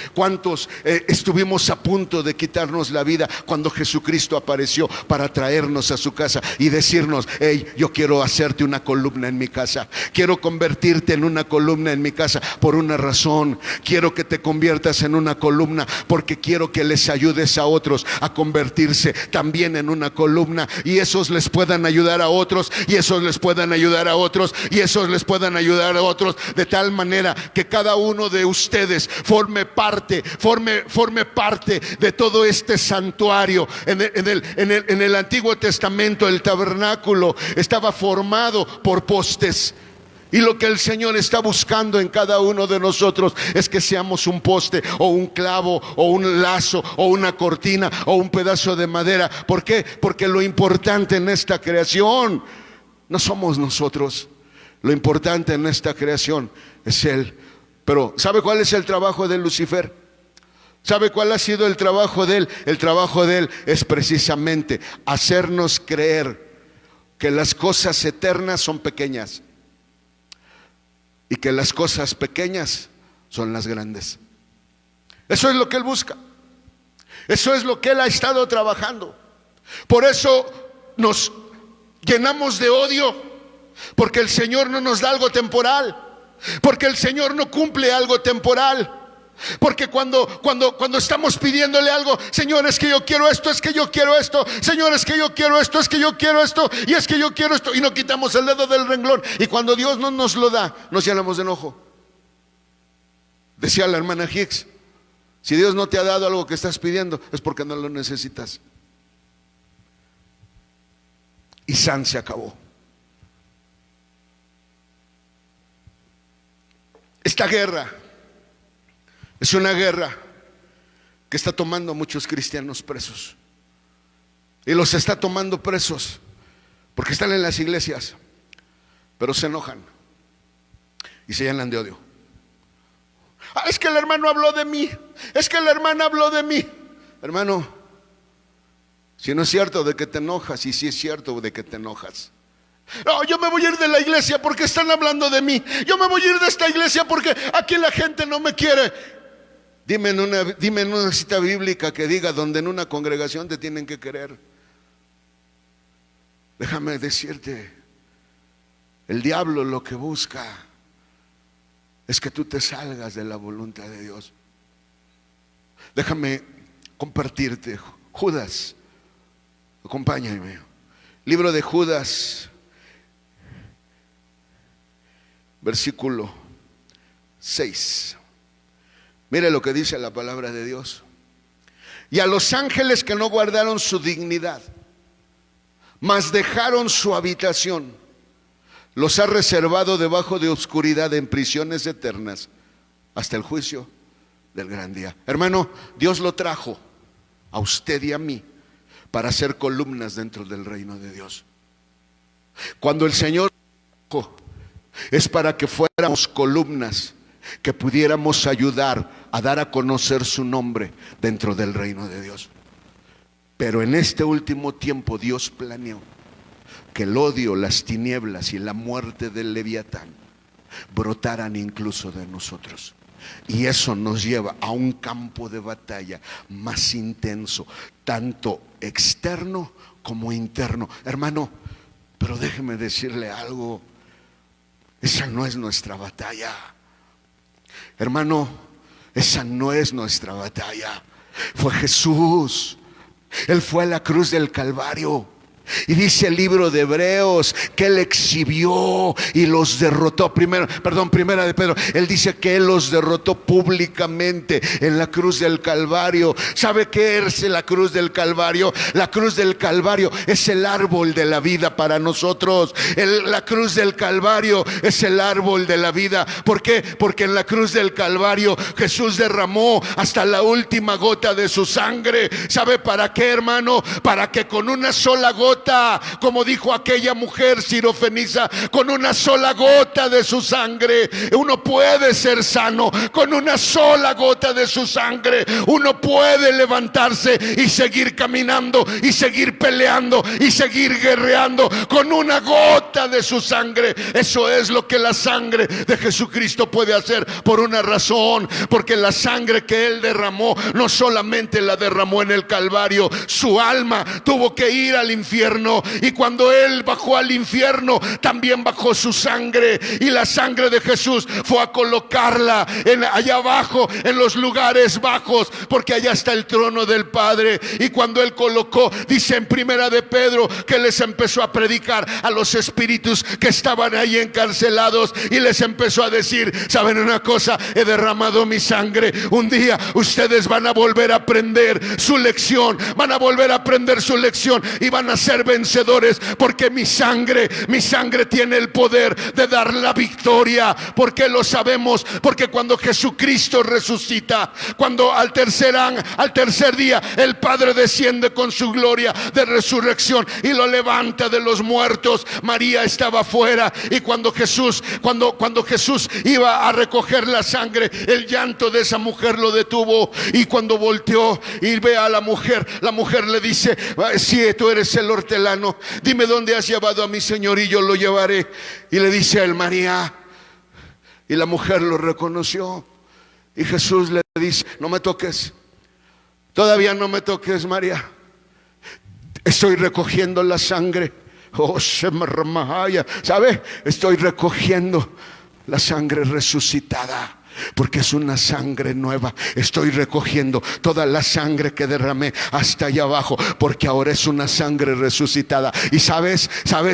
estuvimos a punto de quitarnos la vida cuando Jesucristo apareció para traernos a su casa y decirnos: hey, yo quiero hacerte una columna en mi casa, quiero convertirte en una columna en mi casa por una razón. Quiero que te conviertas en una columna porque quiero que les ayudes a otros a convertirse también en una columna, y esos les puedan ayudar a otros, y esos les puedan ayudar a otros, y esos les puedan ayudar a otros, de tal manera que cada uno de ustedes forme parte de todo este santuario. En el Antiguo Testamento el tabernáculo estaba formado por postes, y lo que el Señor está buscando en cada uno de nosotros es que seamos un poste, o un clavo, o un lazo, o una cortina, o un pedazo de madera. ¿Por qué? Porque lo importante en esta creación no somos nosotros, lo importante en esta creación es Él. Pero ¿sabe cuál es el trabajo de Lucifer? ¿Sabe cuál ha sido el trabajo de él? El trabajo de él es precisamente hacernos creer que las cosas eternas son pequeñas y que las cosas pequeñas son las grandes. Eso es lo que él busca. Eso es lo que él ha estado trabajando. Por eso nos llenamos de odio, porque el Señor no nos da algo temporal, porque el Señor no cumple algo temporal. Porque cuando estamos pidiéndole algo: Señor, es que yo quiero esto, es que yo quiero esto, Señor, es que yo quiero esto, es que yo quiero esto, y es que yo quiero esto, y no quitamos el dedo del renglón, y cuando Dios no nos lo da, nos llenamos de enojo. Decía la hermana Hicks: si Dios no te ha dado algo que estás pidiendo, es porque no lo necesitas. Y San se acabó. Esta guerra es una guerra que está tomando a muchos cristianos presos, y los está tomando presos porque están en las iglesias, pero se enojan y se llenan de odio. Es que el hermano habló de mí, es que la hermana habló de mí. Hermano, si no es cierto de que te enojas, y si es cierto de que te enojas. No, yo me voy a ir de la iglesia porque están hablando de mí. Yo me voy a ir de esta iglesia porque aquí la gente no me quiere. Dime en una cita bíblica que diga donde en una congregación te tienen que querer. Déjame decirte, el diablo lo que busca es que tú te salgas de la voluntad de Dios. Déjame compartirte Judas. Acompáñame. Libro de Judas, versículo 6. Mire lo que dice la palabra de Dios. Y a los ángeles que no guardaron su dignidad, mas dejaron su habitación, los ha reservado debajo de oscuridad en prisiones eternas hasta el juicio del gran día. Hermano, Dios lo trajo a usted y a mí para ser columnas dentro del reino de Dios. Cuando el Señor es para que fuéramos columnas que pudiéramos ayudar a dar a conocer su nombre dentro del reino de Dios. Pero en este último tiempo Dios planeó que el odio, las tinieblas y la muerte del Leviatán brotaran incluso de nosotros. Y eso nos lleva a un campo de batalla más intenso, tanto externo como interno. Hermano, pero déjeme decirle algo, esa no es nuestra batalla. Hermano, esa no es nuestra batalla. Fue Jesús. Él fue a la cruz del Calvario. Y dice el libro de Hebreos que Él exhibió y los derrotó. Primera de Pedro. Él dice que Él los derrotó públicamente en la cruz del Calvario. ¿Sabe qué es la cruz del Calvario? La cruz del Calvario es el árbol de la vida para nosotros. La cruz del Calvario es el árbol de la vida. ¿Por qué? Porque en la cruz del Calvario Jesús derramó hasta la última gota de su sangre. ¿Sabe para qué, hermano? Para que con una sola gota, como dijo aquella mujer sirofenisa, con una sola gota de su sangre uno puede ser sano. Con una sola gota de su sangre uno puede levantarse y seguir caminando y seguir peleando y seguir guerreando. Con una gota de su sangre. Eso es lo que la sangre de Jesucristo puede hacer, por una razón, porque la sangre que Él derramó no solamente la derramó en el Calvario, su alma tuvo que ir al infierno. Y cuando Él bajó al infierno, también bajó su sangre. Y la sangre de Jesús fue a colocarla allá abajo, en los lugares bajos, porque allá está el trono del Padre. Y cuando Él colocó, dice en Primera de Pedro, que les empezó a predicar a los espíritus que estaban ahí encarcelados. Y les empezó a decir: ¿saben una cosa? He derramado mi sangre. Un día ustedes van a volver a aprender su lección. Van a volver a aprender su lección y van a ser vencedores, porque mi sangre tiene el poder de dar la victoria. ¿Por qué lo sabemos? Porque cuando Jesucristo resucita, cuando al tercer día el Padre desciende con su gloria de resurrección y lo levanta de los muertos, María estaba afuera. Y cuando Jesús iba a recoger la sangre, el llanto de esa mujer lo detuvo. Y cuando volteó y ve a la mujer le dice: si tú eres el hortelano, dime dónde has llevado a mi Señor y yo lo llevaré. Y le dice a él: María. Y la mujer lo reconoció. Y Jesús le dice: no me toques, todavía no me toques, María. Estoy recogiendo la sangre. Oh, ¿sabe? Estoy recogiendo la sangre resucitada, porque es una sangre nueva. Estoy recogiendo toda la sangre que derramé hasta allá abajo, porque ahora es una sangre resucitada. Y sabes,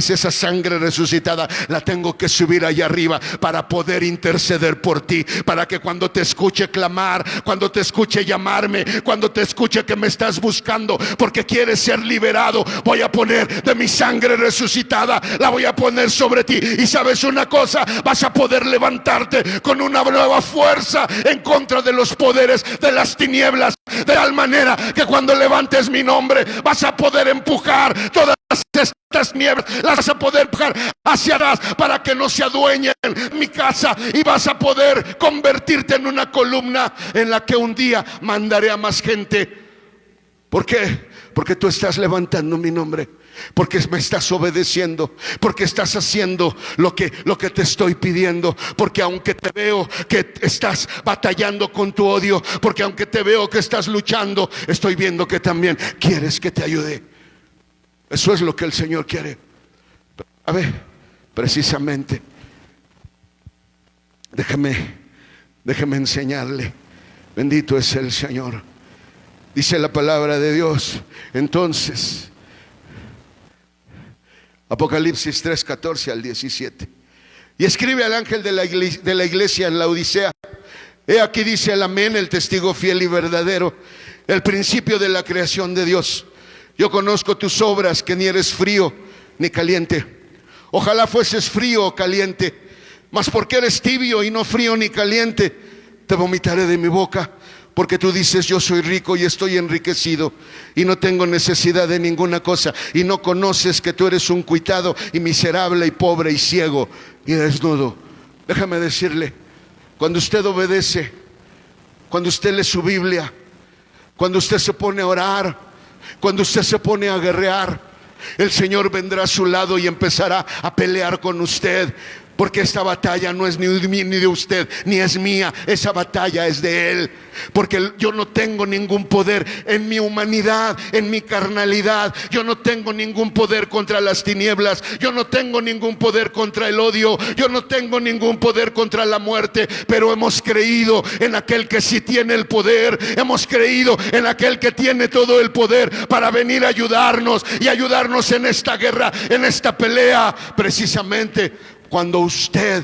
esa sangre resucitada la tengo que subir allá arriba para poder interceder por ti, para que cuando te escuche clamar, cuando te escuche llamarme, cuando te escuche que me estás buscando porque quieres ser liberado, voy a poner de mi sangre resucitada, la voy a poner sobre ti. Y sabes una cosa, vas a poder levantarte con una nueva fuerza en contra de los poderes de las tinieblas, de tal manera que cuando levantes mi nombre vas a poder empujar todas estas nieblas, las vas a poder empujar hacia atrás para que no se adueñen mi casa, y vas a poder convertirte en una columna en la que un día mandaré a más gente. ¿Por qué? Porque tú estás levantando mi nombre, porque me estás obedeciendo, porque estás haciendo lo que te estoy pidiendo, porque aunque te veo que estás batallando con tu odio, porque aunque te veo que estás luchando, estoy viendo que también quieres que te ayude. Eso es lo que el Señor quiere. A ver, precisamente, déjeme enseñarle. Bendito es el Señor. Dice la palabra de Dios. Entonces, Apocalipsis 3, 14 al 17. Y escribe al ángel de la iglesia en la Odisea: he aquí, dice el Amén, el testigo fiel y verdadero, el principio de la creación de Dios. Yo conozco tus obras, que ni eres frío ni caliente. Ojalá fueses frío o caliente, mas porque eres tibio y no frío ni caliente, te vomitaré de mi boca. Porque tú dices: yo soy rico y estoy enriquecido y no tengo necesidad de ninguna cosa, y no conoces que tú eres un cuitado y miserable y pobre y ciego y desnudo. Déjame decirle, Cuando usted obedece, cuando usted lee su Biblia, cuando usted se pone a orar, cuando usted se pone a guerrear, el Señor vendrá a su lado y empezará a pelear con usted. Porque esta batalla no es ni de usted, ni es mía. Esa batalla es de Él. Porque yo no tengo ningún poder en mi humanidad, en mi carnalidad. Yo no tengo ningún poder contra las tinieblas. Yo no tengo ningún poder contra el odio. Yo no tengo ningún poder contra la muerte. Pero hemos creído en aquel que sí tiene el poder. Hemos creído en aquel que tiene todo el poder para venir a ayudarnos y ayudarnos en esta guerra, en esta pelea. Precisamente cuando usted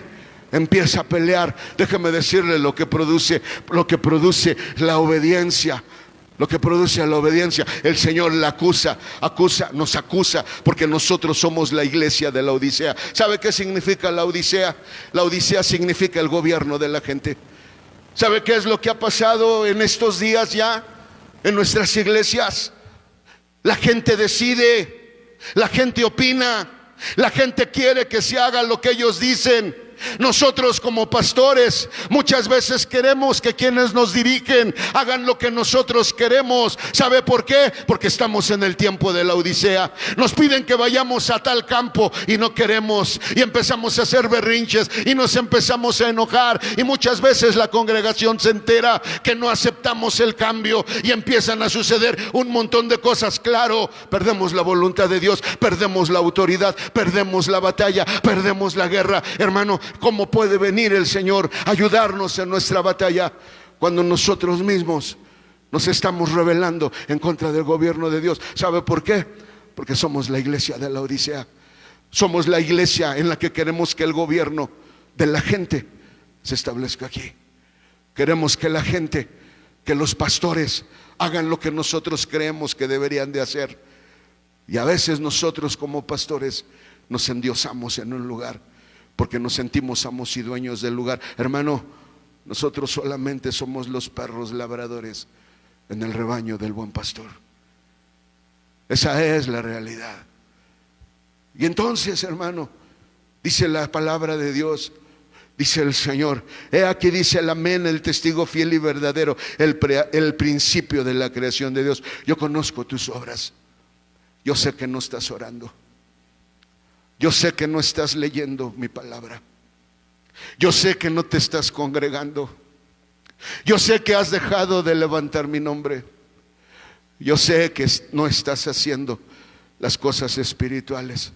empieza a pelear, déjeme decirle lo que produce la obediencia. Lo que produce la obediencia, el Señor nos acusa porque nosotros somos la iglesia de la Odisea. ¿Sabe qué significa la Odisea? La Odisea significa el gobierno de la gente. ¿Sabe qué es lo que ha pasado en estos días ya en nuestras iglesias? La gente decide, la gente opina. La gente quiere que se haga lo que ellos dicen. Nosotros como pastores muchas veces queremos que quienes nos dirigen hagan lo que nosotros queremos. ¿Sabe por qué? Porque estamos en el tiempo de la Odisea. Nos piden que vayamos a tal campo y no queremos, y empezamos a hacer berrinches y nos empezamos a enojar, y muchas veces la congregación se entera que no aceptamos el cambio y empiezan a suceder un montón de cosas. Claro, perdemos la voluntad de Dios, perdemos la autoridad, perdemos la batalla, perdemos la guerra. Hermano, ¿cómo puede venir el Señor a ayudarnos en nuestra batalla cuando nosotros mismos nos estamos rebelando en contra del gobierno de Dios? ¿Sabe por qué? Porque somos la iglesia de la Odisea. Somos la iglesia en la que queremos que el gobierno de la gente se establezca aquí. Queremos que la gente, que los pastores hagan lo que nosotros creemos que deberían de hacer. Y a veces nosotros como pastores nos endiosamos en un lugar porque nos sentimos amos y dueños del lugar. Hermano, nosotros solamente somos los perros labradores en el rebaño del buen pastor. Esa es la realidad. Y entonces, hermano, dice la palabra de Dios, dice el Señor, he aquí, dice el amén, el testigo fiel y verdadero, el principio de la creación de Dios. Yo conozco tus obras. Yo sé que no estás orando. Yo sé que no estás leyendo mi palabra. Yo sé que no te estás congregando. Yo sé que has dejado de levantar mi nombre. Yo sé que no estás haciendo las cosas espirituales.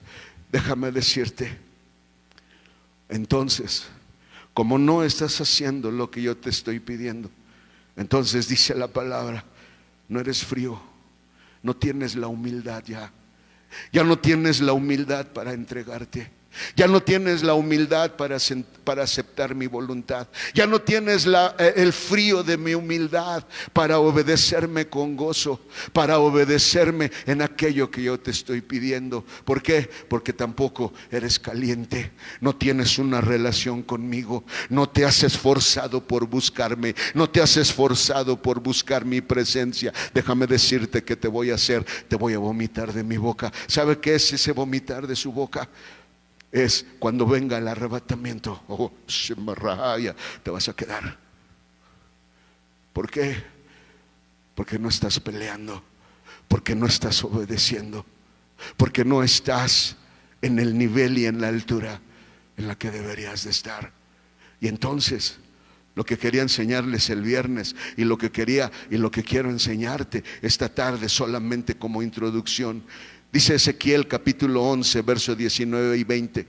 Déjame decirte, entonces, como no estás haciendo lo que yo te estoy pidiendo, entonces dice la palabra, no eres frío, no tienes la humildad ya. Ya no tienes la humildad para entregarte. Ya no tienes la humildad para aceptar mi voluntad. Ya no tienes el frío de mi humildad para obedecerme con gozo, para obedecerme en aquello que yo te estoy pidiendo. ¿Por qué? Porque tampoco eres caliente. No tienes una relación conmigo. No te has esforzado por buscarme. No te has esforzado por buscar mi presencia. Déjame decirte que te voy a hacer. Te voy a vomitar de mi boca. ¿Sabe qué es ese vomitar de su boca? Es cuando venga el arrebatamiento. Oh, te vas a quedar. ¿Por qué? Porque no estás peleando, porque no estás obedeciendo, porque no estás en el nivel y en la altura en la que deberías de estar. Y entonces, lo que quería enseñarles el viernes y lo que quiero enseñarte esta tarde solamente como introducción, dice Ezequiel capítulo 11, versos 19 y 20,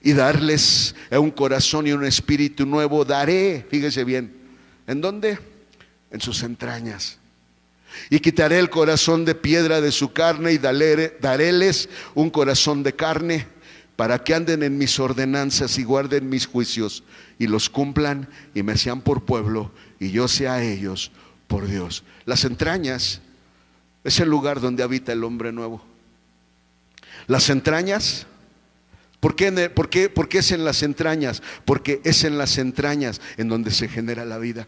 y darles un corazón y un espíritu nuevo daré, fíjese bien, ¿en dónde? En sus entrañas. Y quitaré el corazón de piedra de su carne y daréles un corazón de carne, para que anden en mis ordenanzas y guarden mis juicios y los cumplan y me sean por pueblo y yo sea a ellos por Dios. Las entrañas es el lugar donde habita el hombre nuevo. Las entrañas, ¿por qué es en las entrañas? Porque es en las entrañas en donde se genera la vida.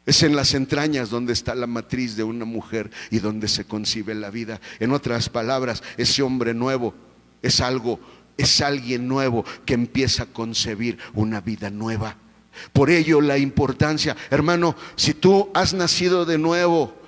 Es en las entrañas donde está la matriz de una mujer y donde se concibe la vida. En otras palabras, ese hombre nuevo es alguien nuevo que empieza a concebir una vida nueva. Por ello la importancia, hermano, si tú has nacido de nuevo,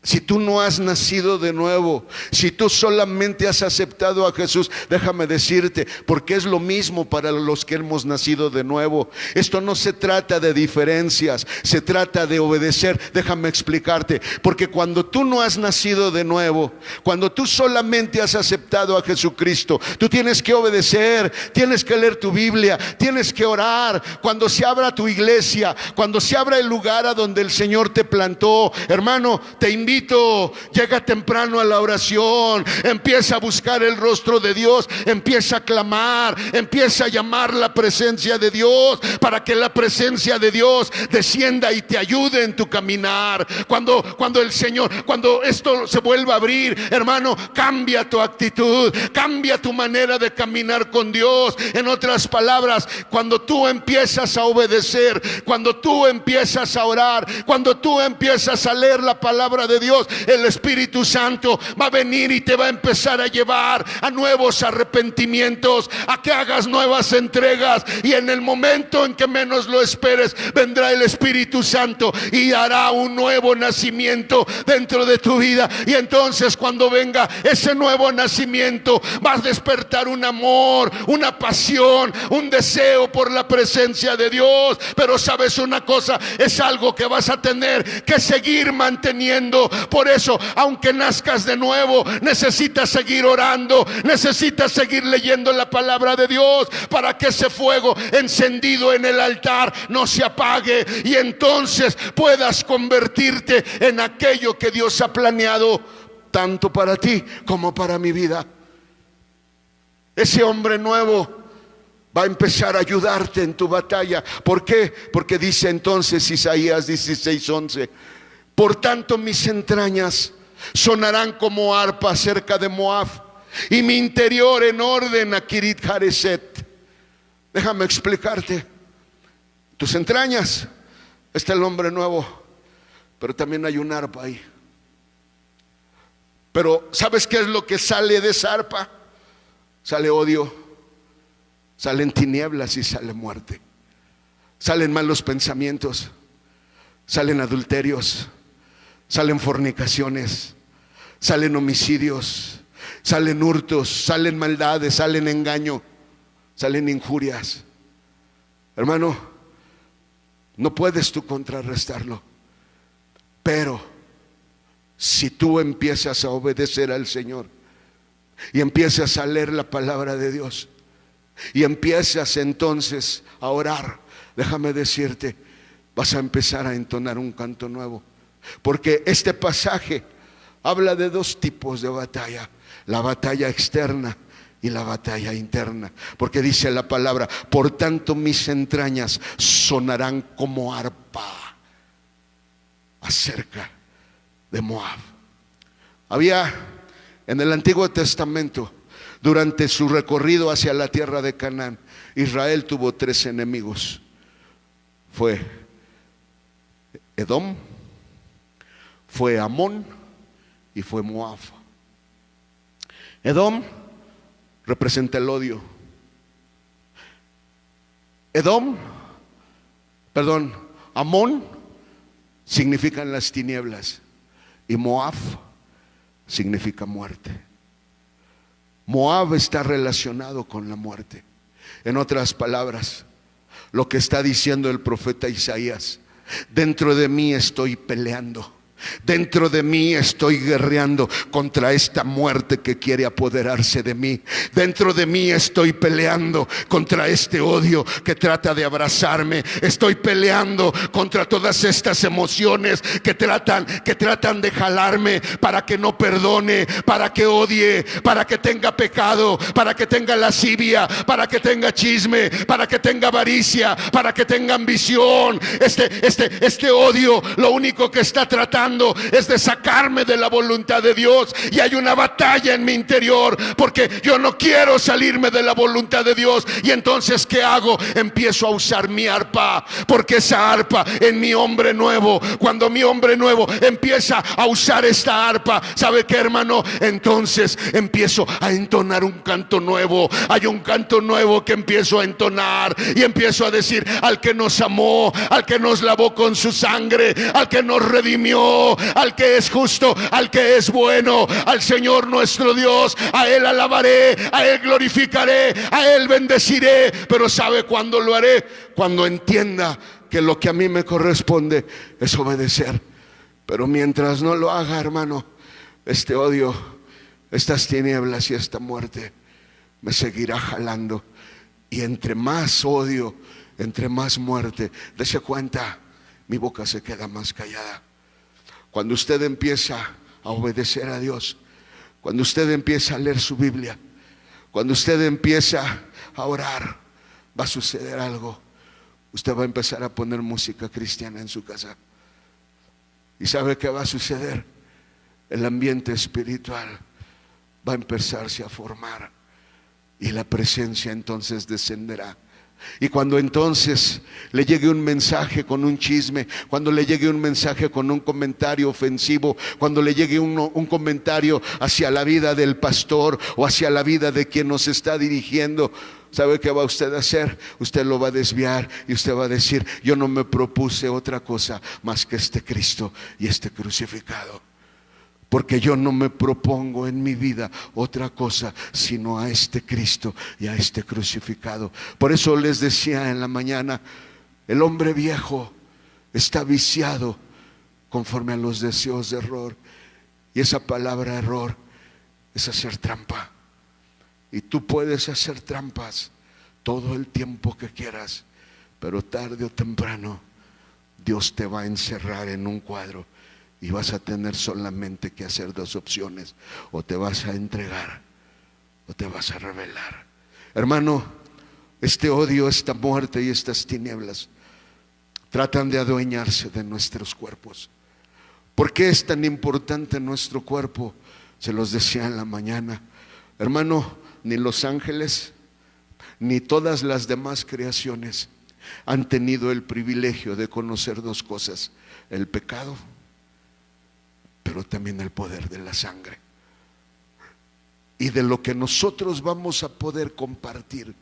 si tú no has nacido de nuevo, si tú solamente has aceptado a Jesús, déjame decirte, porque es lo mismo para los que hemos nacido de nuevo. Esto no se trata de diferencias, se trata de obedecer. Déjame explicarte, porque cuando tú no has nacido de nuevo, cuando tú solamente has aceptado a Jesucristo, tú tienes que obedecer, tienes que leer tu Biblia, tienes que orar. Cuando se abra tu iglesia, cuando se abra el lugar a donde el Señor te plantó, hermano, te invito, llega temprano a la oración, empieza a buscar el rostro de Dios, empieza a clamar, empieza a llamar la presencia de Dios, para que la presencia de Dios descienda y te ayude en tu caminar. Cuando el Señor, cuando esto se vuelva a abrir, hermano, cambia tu actitud, cambia tu manera de caminar con Dios. En otras palabras, cuando tú empiezas a obedecer, cuando tú empiezas a orar, cuando tú empiezas a leer la palabra de Dios, el Espíritu Santo va a venir y te va a empezar a llevar a nuevos arrepentimientos, a que hagas nuevas entregas, y en el momento en que menos lo esperes, vendrá el Espíritu Santo y hará un nuevo nacimiento dentro de tu vida. Y entonces, cuando venga ese nuevo nacimiento, vas a despertar un amor, una pasión, un deseo por la presencia de Dios. Pero sabes una cosa, es algo que vas a tener que seguir manteniendo. Por eso, aunque nazcas de nuevo, necesitas seguir orando, necesitas seguir leyendo la palabra de Dios, para que ese fuego encendido en el altar no se apague, y entonces puedas convertirte en aquello que Dios ha planeado tanto para ti como para mi vida. Ese hombre nuevo va a empezar a ayudarte en tu batalla. ¿Por qué? Porque dice entonces Isaías 16:11: por tanto mis entrañas sonarán como arpa cerca de Moab, y mi interior en orden a Kirit Hareset. Déjame explicarte. Tus entrañas, está el hombre nuevo, pero también hay un arpa ahí. Pero ¿sabes qué es lo que sale de esa arpa? Sale odio, salen tinieblas y sale muerte. Salen malos pensamientos, salen adulterios, salen fornicaciones, salen homicidios, salen hurtos, salen maldades, salen engaño, salen injurias. Hermano, no puedes tú contrarrestarlo, pero si tú empiezas a obedecer al Señor y empiezas a leer la palabra de Dios y empiezas entonces a orar, déjame decirte, vas a empezar a entonar un canto nuevo. Porque este pasaje habla de dos tipos de batalla: la batalla externa y la batalla interna. Porque dice la palabra: por tanto mis entrañas sonarán como arpa acerca de Moab. Había en el Antiguo Testamento, durante su recorrido hacia la tierra de Canaán, Israel tuvo tres enemigos. Fue Edom, fue Amón y fue Moab. Edom representa el odio. Amón significan las tinieblas y Moab significa muerte. Moab está relacionado con la muerte. En otras palabras, lo que está diciendo el profeta Isaías: dentro de mí estoy peleando, dentro de mí estoy guerreando contra esta muerte que quiere apoderarse de mí. Dentro de mí estoy peleando contra este odio que trata de abrazarme. Estoy peleando contra todas estas emociones que tratan de jalarme para que no perdone, para que odie, para que tenga pecado, para que tenga lascivia, para que tenga chisme, para que tenga avaricia, para que tenga ambición. Este odio lo único que está tratando tratando es de sacarme de la voluntad de Dios, y hay una batalla en mi interior porque yo no quiero salirme de la voluntad de Dios. Y entonces, ¿qué hago? Empiezo a usar mi arpa, porque esa arpa en mi hombre nuevo, cuando mi hombre nuevo empieza a usar esta arpa, ¿sabe qué, hermano? Entonces empiezo a entonar un canto nuevo. Hay un canto nuevo que empiezo a entonar y empiezo a decir: al que nos amó, al que nos lavó con su sangre, al que nos redimió, al que es justo, al que es bueno, al Señor nuestro Dios, a Él alabaré, a Él glorificaré, a Él bendeciré. Pero ¿sabe cuándo lo haré? Cuando entienda que lo que a mí me corresponde es obedecer. Pero mientras no lo haga, hermano, este odio, estas tinieblas y esta muerte me seguirá jalando. Y entre más odio, entre más muerte, dése cuenta, mi boca se queda más callada. Cuando usted empieza a obedecer a Dios, cuando usted empieza a leer su Biblia, cuando usted empieza a orar, va a suceder algo. Usted va a empezar a poner música cristiana en su casa. ¿Y sabe qué va a suceder? El ambiente espiritual va a empezarse a formar, y la presencia entonces descenderá. Y cuando entonces le llegue un mensaje con un chisme, cuando le llegue un mensaje con un comentario ofensivo, cuando le llegue un comentario hacia la vida del pastor o hacia la vida de quien nos está dirigiendo, ¿sabe qué va usted a hacer? Usted lo va a desviar y usted va a decir: yo no me propuse otra cosa más que este Cristo y este crucificado. Porque yo no me propongo en mi vida otra cosa sino a este Cristo y a este crucificado. Por eso les decía en la mañana, el hombre viejo está viciado conforme a los deseos de error. Y esa palabra error es hacer trampa. Y tú puedes hacer trampas todo el tiempo que quieras, pero tarde o temprano Dios te va a encerrar en un cuadro. Y vas a tener solamente que hacer dos opciones: o te vas a entregar o te vas a rebelar. Hermano, este odio, esta muerte y estas tinieblas tratan de adueñarse de nuestros cuerpos. ¿Por qué es tan importante nuestro cuerpo? Se los decía en la mañana, hermano, ni los ángeles ni todas las demás creaciones han tenido el privilegio de conocer dos cosas: el pecado, pero también el poder de la sangre. Y de lo que nosotros vamos a poder compartir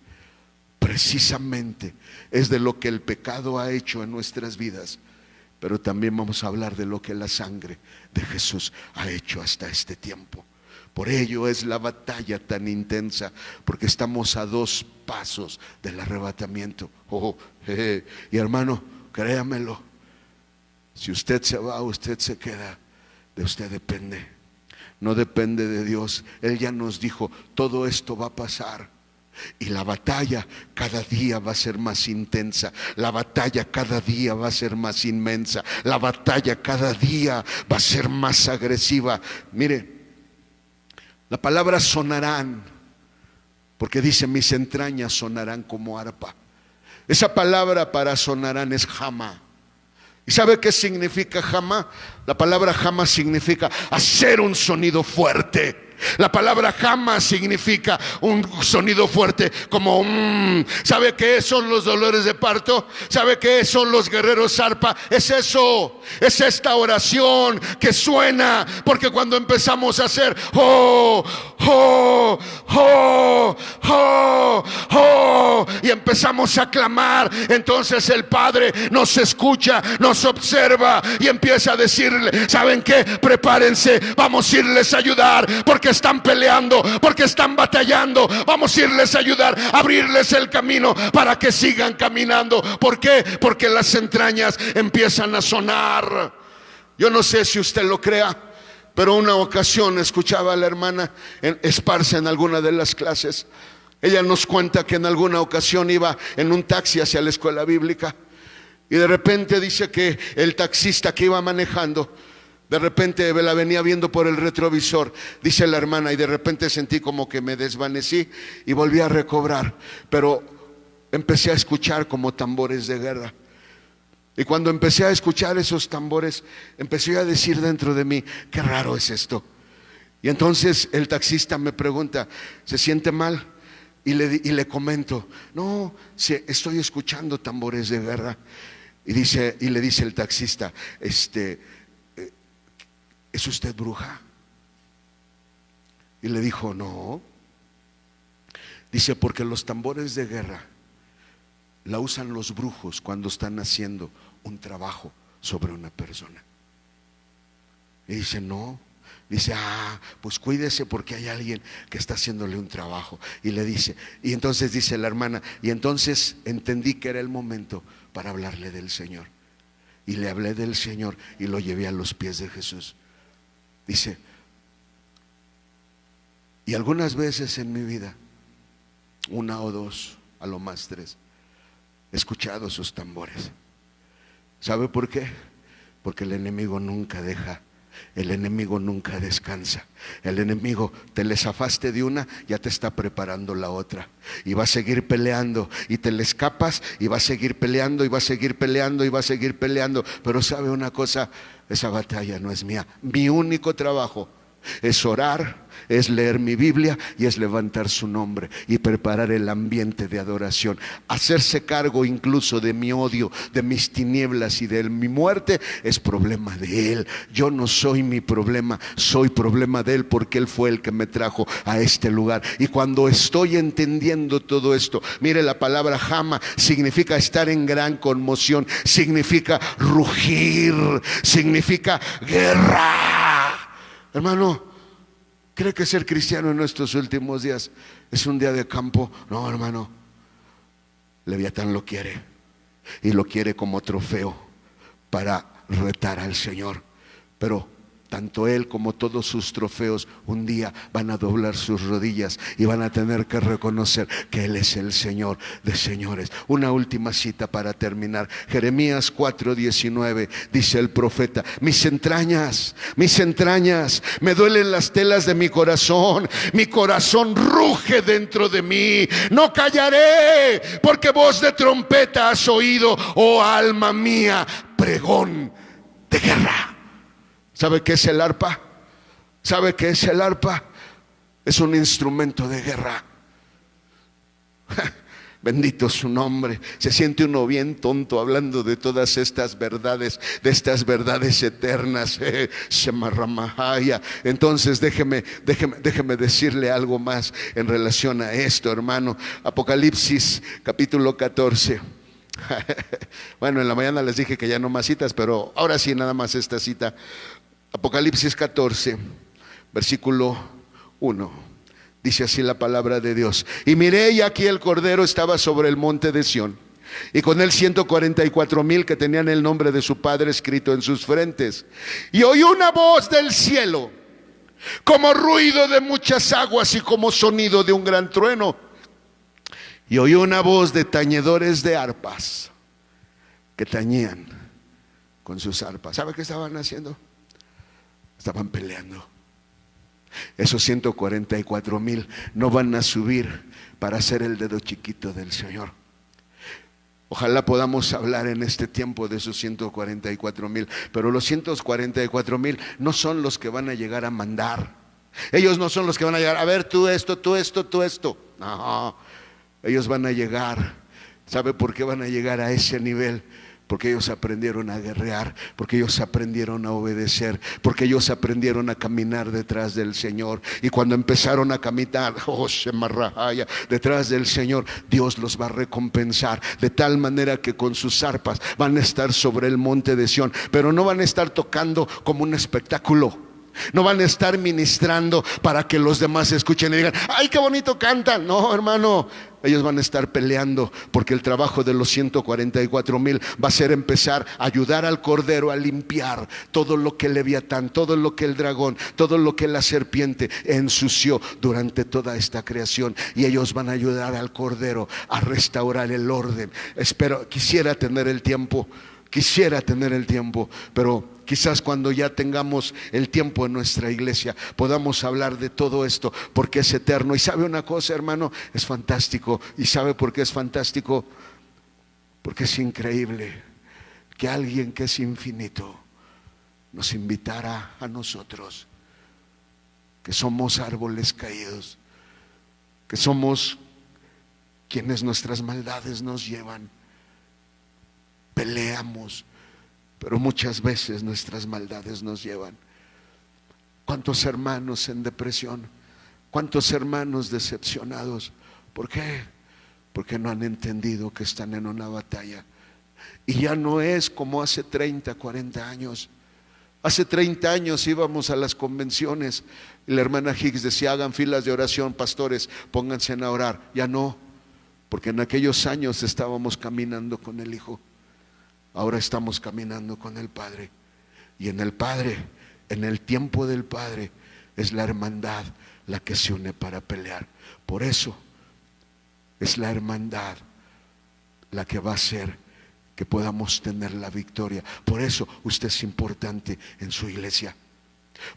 precisamente es de lo que el pecado ha hecho en nuestras vidas, pero también vamos a hablar de lo que la sangre de Jesús ha hecho hasta este tiempo. Por ello es la batalla tan intensa, porque estamos a 2 pasos del arrebatamiento. Y hermano, créamelo, si usted se va, usted se queda. De usted depende, no depende de Dios. Él ya nos dijo: todo esto va a pasar. Y la batalla cada día va a ser más intensa. La batalla cada día va a ser más inmensa. La batalla cada día va a ser más agresiva. Mire, la palabra sonarán, porque dice: mis entrañas sonarán como arpa. Esa palabra para sonarán es jama. ¿Y sabe qué significa jama? La palabra jama significa hacer un sonido fuerte. La palabra jama significa un sonido fuerte, como ¿sabe qué son los dolores de parto? ¿Sabe qué son los guerreros arpa? Es eso, es esta oración que suena, porque cuando empezamos a hacer y empezamos a clamar, entonces el Padre nos escucha, nos observa y empieza a decirle: ¿saben qué? Prepárense, vamos a irles a ayudar, porque están peleando, porque están batallando. Vamos a irles a ayudar, a abrirles el camino para que sigan caminando. ¿Por qué? Porque las entrañas empiezan a sonar. Yo no sé si usted lo crea, pero una ocasión escuchaba a la hermana Esparza en alguna de las clases. Ella nos cuenta que en alguna ocasión iba en un taxi hacia la escuela bíblica, y de repente dice que el taxista que iba manejando, de repente la venía viendo por el retrovisor, dice la hermana, y de repente sentí como que me desvanecí y volví a recobrar, pero empecé a escuchar como tambores de guerra. Y cuando empecé a escuchar esos tambores, empecé a decir dentro de mí, qué raro es esto. Y entonces el taxista me pregunta, ¿se siente mal? Y le comento, no, estoy escuchando tambores de guerra. Y le dice el taxista, ¿es usted bruja? Y le dijo, no. Dice, porque los tambores de guerra la usan los brujos cuando están haciendo un trabajo sobre una persona. Y dice, no. Dice, pues cuídese porque hay alguien que está haciéndole un trabajo. Y le dice, y entonces dice la hermana, y entonces entendí que era el momento para hablarle del Señor. Y le hablé del Señor y lo llevé a los pies de Jesús. Dice, y algunas veces en mi vida, una o dos, a lo más tres, he escuchado esos tambores. ¿Sabe por qué? Porque el enemigo nunca deja. El enemigo nunca descansa. El enemigo, te le zafaste de una, ya te está preparando la otra. Y va a seguir peleando. Y te le escapas y va a seguir peleando. Y va a seguir peleando y va a seguir peleando. Pero sabe una cosa, esa batalla no es mía. Mi único trabajo es orar, es leer mi Biblia y es levantar su nombre y preparar el ambiente de adoración. Hacerse cargo incluso de mi odio, de mis tinieblas y de mi muerte es problema de Él. Yo no soy mi problema, soy problema de Él, porque Él fue el que me trajo a este lugar. Y cuando estoy entendiendo todo esto, mire, la palabra jama significa estar en gran conmoción, significa rugir, significa guerra. Hermano, ¿cree que ser cristiano en nuestros últimos días es un día de campo? No, hermano. Leviatán lo quiere, y lo quiere como trofeo para retar al Señor. Pero tanto él como todos sus trofeos un día van a doblar sus rodillas y van a tener que reconocer que Él es el Señor de señores. Una última cita para terminar. Jeremías 4:19 dice el profeta: mis entrañas, me duelen las telas de mi corazón ruge dentro de mí. No callaré, porque voz de trompeta has oído, oh alma mía, pregón de guerra. ¿Sabe qué es el arpa? ¿Sabe qué es el arpa? Es un instrumento de guerra. Bendito su nombre. Se siente uno bien tonto hablando de todas estas verdades, de estas verdades eternas. Entonces déjeme decirle algo más en relación a esto, hermano. Apocalipsis capítulo 14. Bueno, en la mañana les dije que ya no más citas, pero ahora sí, nada más esta cita. Apocalipsis 14, versículo 1. Dice así la palabra de Dios: y miré, y aquí el Cordero estaba sobre el monte de Sión, y con él 144,000 que tenían el nombre de su Padre escrito en sus frentes. Y oí una voz del cielo, como ruido de muchas aguas y como sonido de un gran trueno. Y oí una voz de tañedores de arpas que tañían con sus arpas. ¿Sabe qué estaban haciendo? Estaban peleando. Esos 144,000 no van a subir para ser el dedo chiquito del Señor. Ojalá podamos hablar en este tiempo de esos 144,000, pero los 144,000 no son los que van a llegar a mandar. Ellos no son los que van a llegar, a ver, tú esto, tú esto, tú esto. No, ellos van a llegar. ¿Sabe por qué van a llegar a ese nivel? Porque ellos aprendieron a guerrear, porque ellos aprendieron a obedecer, porque ellos aprendieron a caminar detrás del Señor. Y cuando empezaron a caminar detrás del Señor, Dios los va a recompensar de tal manera que con sus arpas van a estar sobre el monte de Sión. Pero no van a estar tocando como un espectáculo. No van a estar ministrando para que los demás escuchen y digan: ¡ay, qué bonito cantan! No, hermano, ellos van a estar peleando, porque el trabajo de los 144,000 va a ser empezar a ayudar al Cordero a limpiar todo lo que el Leviatán, todo lo que el dragón, todo lo que la serpiente ensució durante toda esta creación. Y ellos van a ayudar al Cordero a restaurar el orden. Quisiera tener el tiempo, pero quizás cuando ya tengamos el tiempo en nuestra iglesia podamos hablar de todo esto, porque es eterno. Y sabe una cosa, hermano, es fantástico. ¿Y sabe por qué es fantástico? Porque es increíble que alguien que es infinito nos invitara a nosotros, que somos árboles caídos, que somos quienes nuestras maldades nos llevan. Peleamos, pero muchas veces nuestras maldades nos llevan. ¿Cuántos hermanos en depresión? ¿Cuántos hermanos decepcionados? ¿Por qué? Porque no han entendido que están en una batalla. Y ya no es como hace 30, 40 años. Hace 30 años íbamos a las convenciones y la hermana Hicks decía: hagan filas de oración, pastores, pónganse a orar. Ya no, porque en aquellos años estábamos caminando con el Hijo. Ahora estamos caminando con el Padre. Y en el Padre, en el tiempo del Padre, es la hermandad la que se une para pelear. Por eso es la hermandad la que va a hacer que podamos tener la victoria. Por eso usted es importante en su iglesia.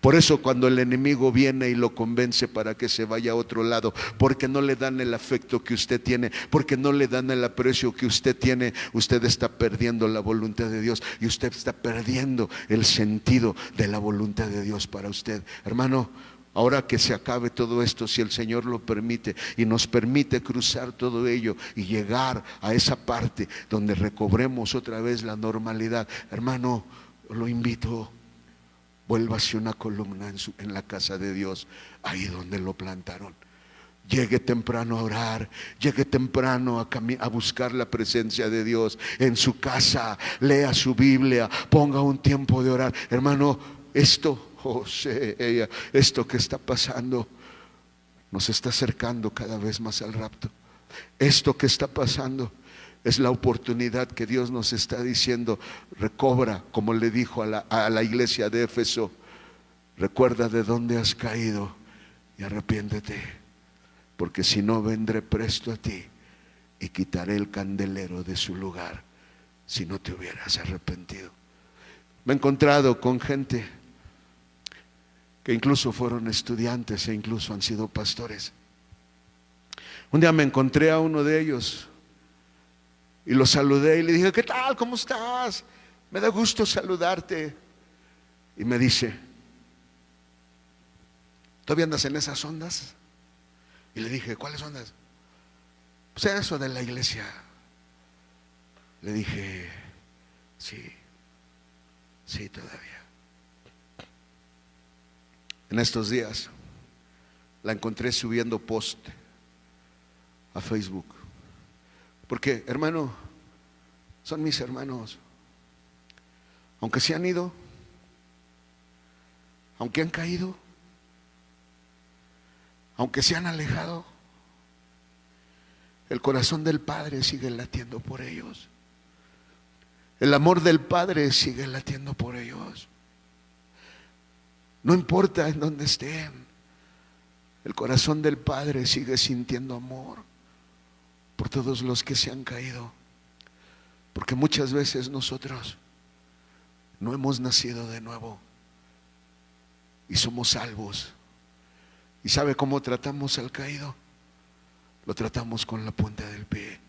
Por eso cuando el enemigo viene y lo convence para que se vaya a otro lado, porque no le dan el afecto que usted tiene, porque no le dan el aprecio que usted tiene, usted está perdiendo la voluntad de Dios y usted está perdiendo el sentido de la voluntad de Dios para usted. Hermano, ahora que se acabe todo esto, si el Señor lo permite y nos permite cruzar todo ello y llegar a esa parte donde recobremos otra vez la normalidad, hermano, lo invito: vuélvase una columna en la casa de Dios, ahí donde lo plantaron. Llegue temprano a orar, llegue temprano a buscar la presencia de Dios en su casa, lea su Biblia, ponga un tiempo de orar. Hermano, esto que está pasando nos está acercando cada vez más al rapto. Esto que está pasando es la oportunidad que Dios nos está diciendo: recobra, como le dijo a la iglesia de Éfeso, recuerda de dónde has caído y arrepiéntete, porque si no, vendré presto a ti y quitaré el candelero de su lugar si no te hubieras arrepentido. Me he encontrado con gente que incluso fueron estudiantes e incluso han sido pastores. Un día me encontré a uno de ellos y lo saludé y le dije: ¿qué tal? ¿Cómo estás? Me da gusto saludarte. Y me dice: ¿todavía andas en esas ondas? Y le dije: ¿cuáles ondas? Pues eso de la iglesia. Le dije: sí, todavía. En estos días la encontré subiendo post a Facebook. Porque, hermano, son mis hermanos. Aunque se han ido, aunque han caído, aunque se han alejado, el corazón del Padre sigue latiendo por ellos. El amor del Padre sigue latiendo por ellos. No importa en dónde estén, el corazón del Padre sigue sintiendo amor por todos los que se han caído. Porque muchas veces nosotros no hemos nacido de nuevo y somos salvos. ¿Y sabe cómo tratamos al caído? Lo tratamos con la punta del pie.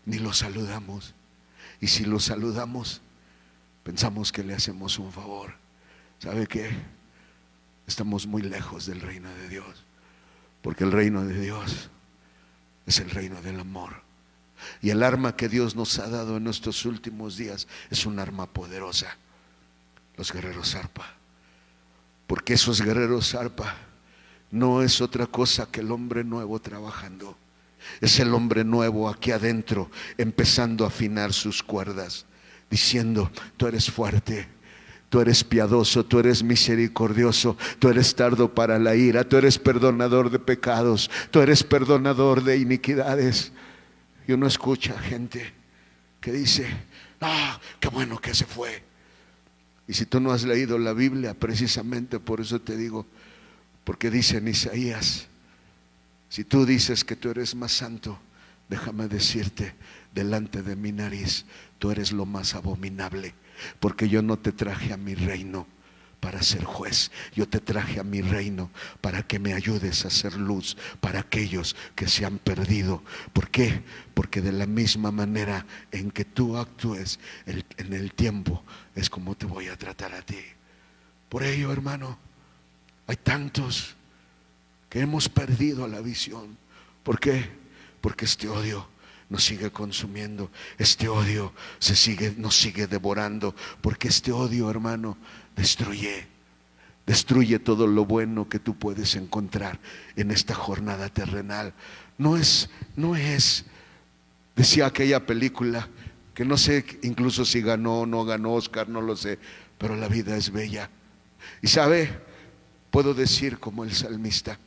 Ni lo saludamos. Y si lo saludamos, pensamos que le hacemos un favor. ¿Sabe qué? Estamos muy lejos del reino de Dios, porque el reino de Dios es el reino del amor. Y el arma que Dios nos ha dado en estos últimos días es un arma poderosa: los guerreros arpa. Porque esos guerreros arpa no es otra cosa que el hombre nuevo trabajando. Es el hombre nuevo aquí adentro, empezando a afinar sus cuerdas, diciendo: tú eres fuerte, tú eres piadoso, tú eres misericordioso, tú eres tardo para la ira, tú eres perdonador de pecados, tú eres perdonador de iniquidades. Y uno escucha gente que dice: qué bueno que se fue. Y si tú no has leído la Biblia, precisamente por eso te digo, porque dice en Isaías: si tú dices que tú eres más santo, déjame decirte, delante de mi nariz tú eres lo más abominable, porque yo no te traje a mi reino para ser juez. Yo te traje a mi reino para que me ayudes a ser luz para aquellos que se han perdido. ¿Por qué? Porque de la misma manera en que tú actúes en el tiempo, es como te voy a tratar a ti. Por ello, hermano, hay tantos que hemos perdido la visión. ¿Por qué? Porque este odio nos sigue consumiendo, este odio nos sigue devorando, porque este odio, hermano, destruye todo lo bueno que tú puedes encontrar en esta jornada terrenal. No es, decía aquella película, que no sé incluso si ganó o no ganó Oscar, no lo sé, pero la vida es bella. Y sabe, puedo decir como el salmista,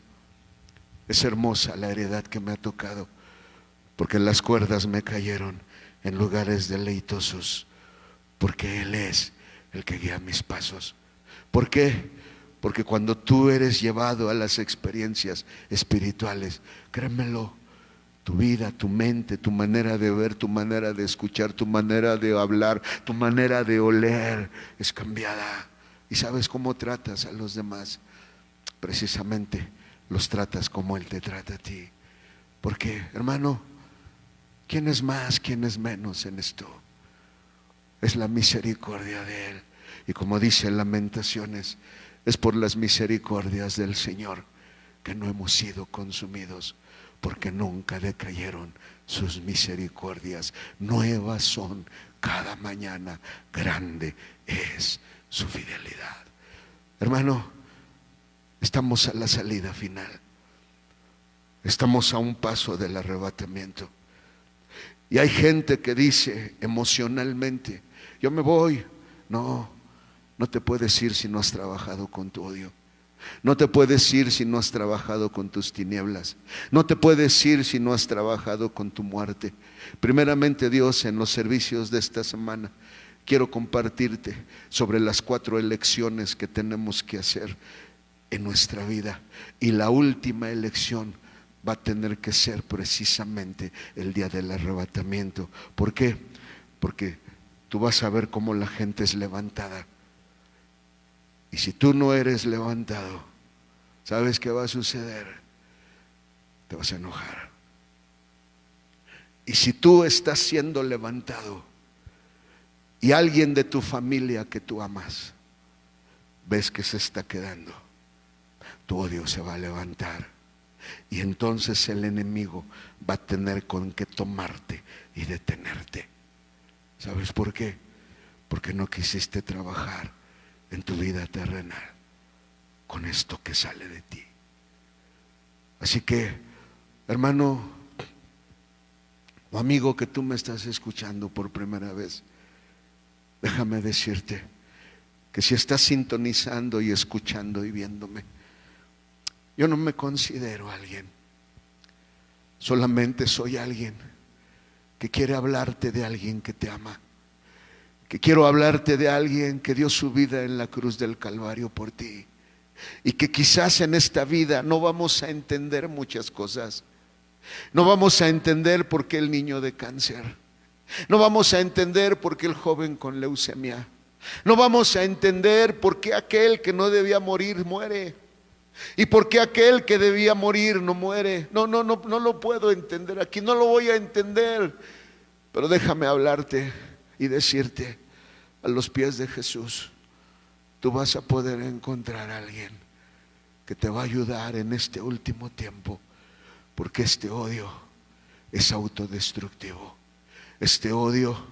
es hermosa la heredad que me ha tocado, porque las cuerdas me cayeron en lugares deleitosos, porque Él es el que guía mis pasos. ¿Por qué? Porque cuando tú eres llevado a las experiencias espirituales, créemelo, tu vida, tu mente, tu manera de ver, tu manera de escuchar, tu manera de hablar, tu manera de oler es cambiada. ¿Y sabes cómo tratas a los demás? Precisamente los tratas como Él te trata a ti. Porque, hermano, ¿quién es más, quién es menos en esto? Es la misericordia de Él. Y como dice en Lamentaciones, es por las misericordias del Señor que no hemos sido consumidos, porque nunca decayeron sus misericordias. Nuevas son cada mañana, grande es su fidelidad. Hermano, estamos a la salida final. Estamos a un paso del arrebatamiento. Y hay gente que dice emocionalmente, yo me voy. No, no te puedes ir si no has trabajado con tu odio. No te puedes ir si no has trabajado con tus tinieblas. No te puedes ir si no has trabajado con tu muerte. Primeramente, Dios, en los servicios de esta semana, quiero compartirte sobre las 4 elecciones que tenemos que hacer en nuestra vida. Y la última elección va a tener que ser precisamente el día del arrebatamiento. ¿Por qué? Porque tú vas a ver cómo la gente es levantada. Y si tú no eres levantado, ¿sabes qué va a suceder? Te vas a enojar. Y si tú estás siendo levantado y alguien de tu familia que tú amas, ves que se está quedando, tu odio se va a levantar. Y entonces el enemigo va a tener con qué tomarte y detenerte. ¿Sabes por qué? Porque no quisiste trabajar en tu vida terrenal con esto que sale de ti. Así que, hermano o amigo que tú me estás escuchando por primera vez, déjame decirte que si estás sintonizando y escuchando y viéndome, yo no me considero alguien, solamente soy alguien que quiere hablarte de alguien que te ama, que quiero hablarte de alguien que dio su vida en la cruz del Calvario por ti, y que quizás en esta vida no vamos a entender muchas cosas. No vamos a entender por qué el niño de cáncer, no vamos a entender por qué el joven con leucemia, no vamos a entender por qué aquel que no debía morir muere, y por qué aquel que debía morir no muere. No lo puedo entender aquí, no lo voy a entender. Pero déjame hablarte y decirte, a los pies de Jesús tú vas a poder encontrar a alguien que te va a ayudar en este último tiempo, porque este odio es autodestructivo. Este odio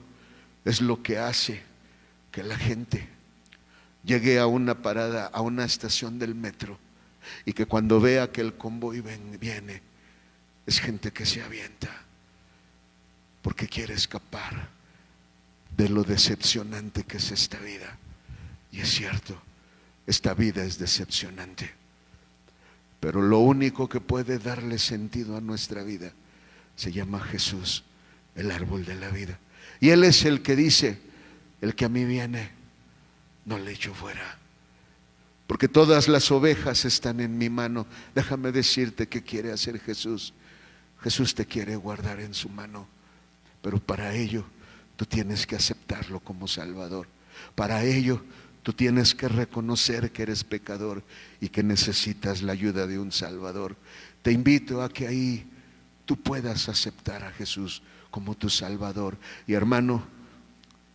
es lo que hace que la gente llegue a una parada, a una estación del metro, y que cuando vea que el convoy viene, es gente que se avienta porque quiere escapar de lo decepcionante que es esta vida. Y es cierto, esta vida es decepcionante, pero lo único que puede darle sentido a nuestra vida se llama Jesús, el árbol de la vida. Y Él es el que dice, el que a mí viene, no le echo fuera, porque todas las ovejas están en mi mano. Déjame decirte qué quiere hacer Jesús. Jesús te quiere guardar en su mano, pero para ello tú tienes que aceptarlo como Salvador. Para ello Tú tienes que reconocer que eres pecador y que necesitas la ayuda de un Salvador. Te invito a que ahí tú puedas aceptar a Jesús como tu Salvador. Y hermano,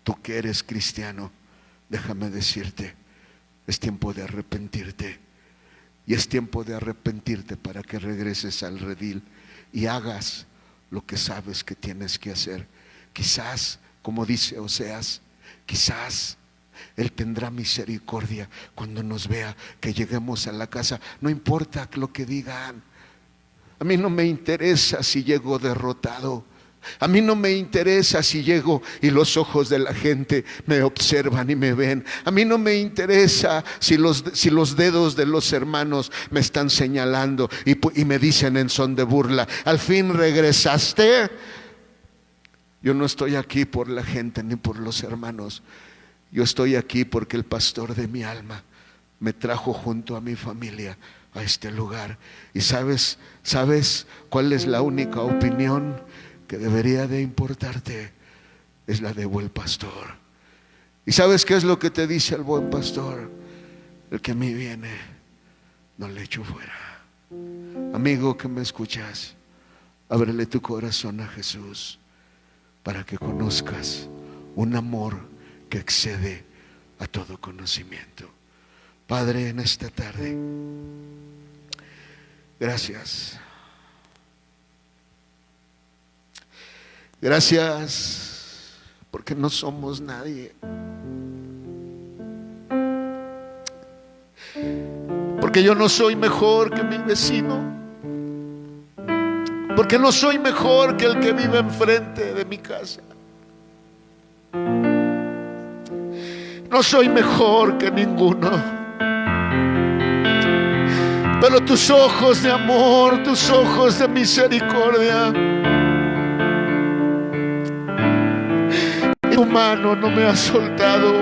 tú que eres cristiano, déjame decirte, es tiempo de arrepentirte. Y es tiempo de arrepentirte para que regreses al redil y hagas lo que sabes que tienes que hacer. Quizás, como dice Oseas, quizás Él tendrá misericordia cuando nos vea que lleguemos a la casa. No importa lo que digan. A mí no me interesa si llego derrotado. A mí no me interesa si llego y los ojos de la gente me observan y me ven. A mí no me interesa si los dedos de los hermanos me están señalando y me dicen en son de burla: al fin regresaste. Yo no estoy aquí por la gente ni por los hermanos. Yo estoy aquí porque el pastor de mi alma me trajo junto a mi familia a este lugar. Y ¿sabes cuál es la única opinión que debería de importarte? Es la de buen pastor. ¿Y sabes qué es lo que te dice el buen pastor? El que a mí viene, no le echo fuera. Amigo que me escuchas, ábrele tu corazón a Jesús para que conozcas un amor que excede a todo conocimiento. Padre, en esta tarde, gracias. Gracias porque no somos nadie. Porque yo no soy mejor que mi vecino. Porque no soy mejor que el que vive enfrente de mi casa. No soy mejor que ninguno. Pero tus ojos de amor, tus ojos de misericordia, tu mano no me ha soltado.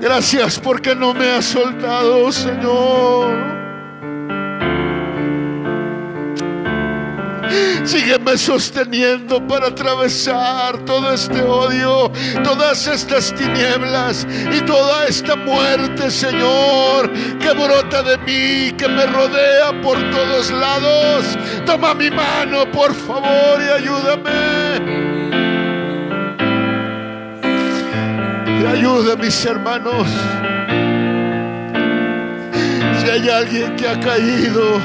Gracias porque no me has soltado, Señor. Sígueme sosteniendo para atravesar todo este odio, todas estas tinieblas y toda esta muerte, Señor, que brota de mí, que me rodea por todos lados. Toma mi mano, por favor, y ayúdame. Y ayuda a mis hermanos. Si hay alguien que ha caído,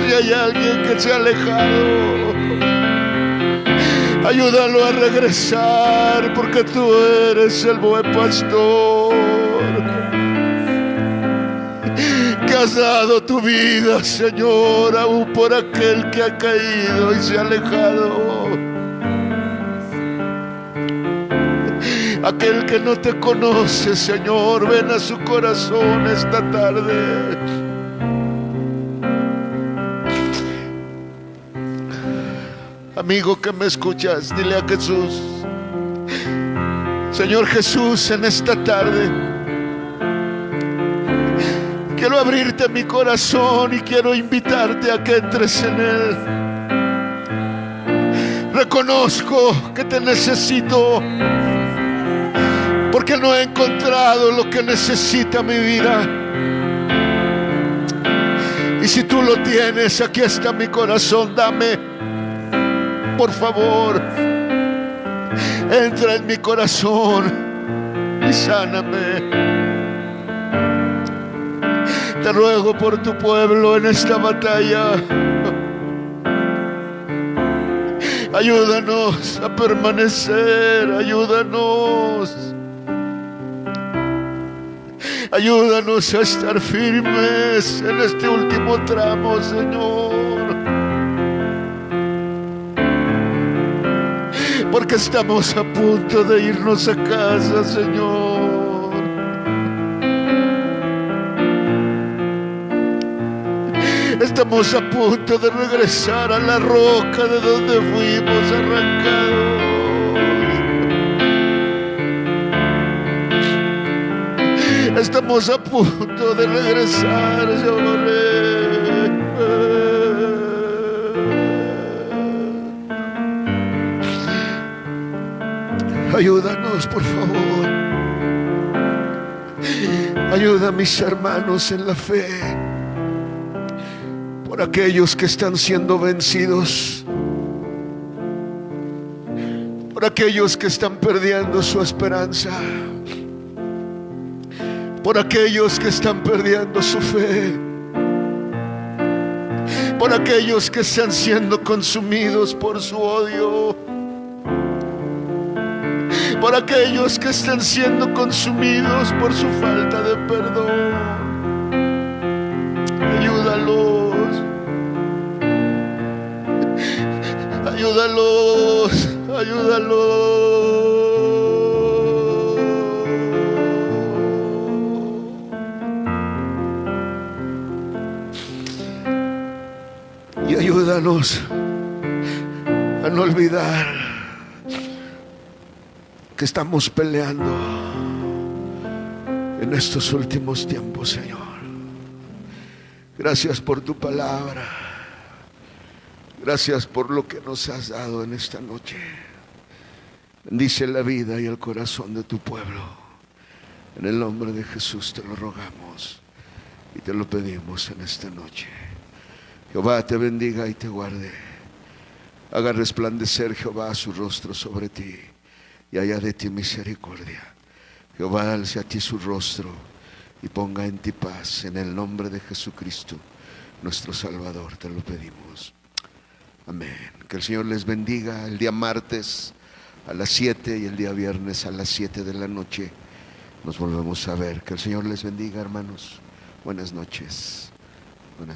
si hay alguien que se ha alejado, ayúdalo a regresar, porque tú eres el buen pastor que has dado tu vida, Señor, aún por aquel que ha caído y se ha alejado, aquel que no te conoce. Señor, ven a su corazón esta tarde. Amigo que me escuchas, dile a Jesús: Señor Jesús, en esta tarde quiero abrirte mi corazón y quiero invitarte a que entres en él. Reconozco que te necesito, porque no he encontrado lo que necesita mi vida. Y si tú lo tienes, aquí está mi corazón, dame. Por favor, entra en mi corazón y sáname. Te ruego por tu pueblo en esta batalla. Ayúdanos a permanecer, ayúdanos. Ayúdanos a estar firmes en este último tramo, Señor. Porque estamos a punto de irnos a casa, Señor. Estamos a punto de regresar a la roca de donde fuimos arrancados. Estamos a punto de regresar, Señor. Ayúdanos, por favor. Ayuda a mis hermanos en la fe, por aquellos que están siendo vencidos, por aquellos que están perdiendo su esperanza, por aquellos que están perdiendo su fe, por aquellos que están siendo consumidos por su odio, por aquellos que están siendo consumidos por su falta de perdón. Ayúdalos, ayúdalos, ayúdalos. Y ayúdanos a no olvidar que estamos peleando en estos últimos tiempos, Señor. Gracias por tu palabra. Gracias por lo que nos has dado en esta noche. Bendice la vida y el corazón de tu pueblo. En el nombre de Jesús te lo rogamos y te lo pedimos en esta noche. Jehová te bendiga y te guarde. Haga resplandecer Jehová su rostro sobre ti y haya de ti misericordia. Jehová alce a ti su rostro y ponga en ti paz. En el nombre de Jesucristo, nuestro Salvador, te lo pedimos. Amén. Que el Señor les bendiga. El día martes a las 7 y el día viernes a las 7 de la noche nos volvemos a ver. Que el Señor les bendiga, hermanos. Buenas noches. Buenas noches.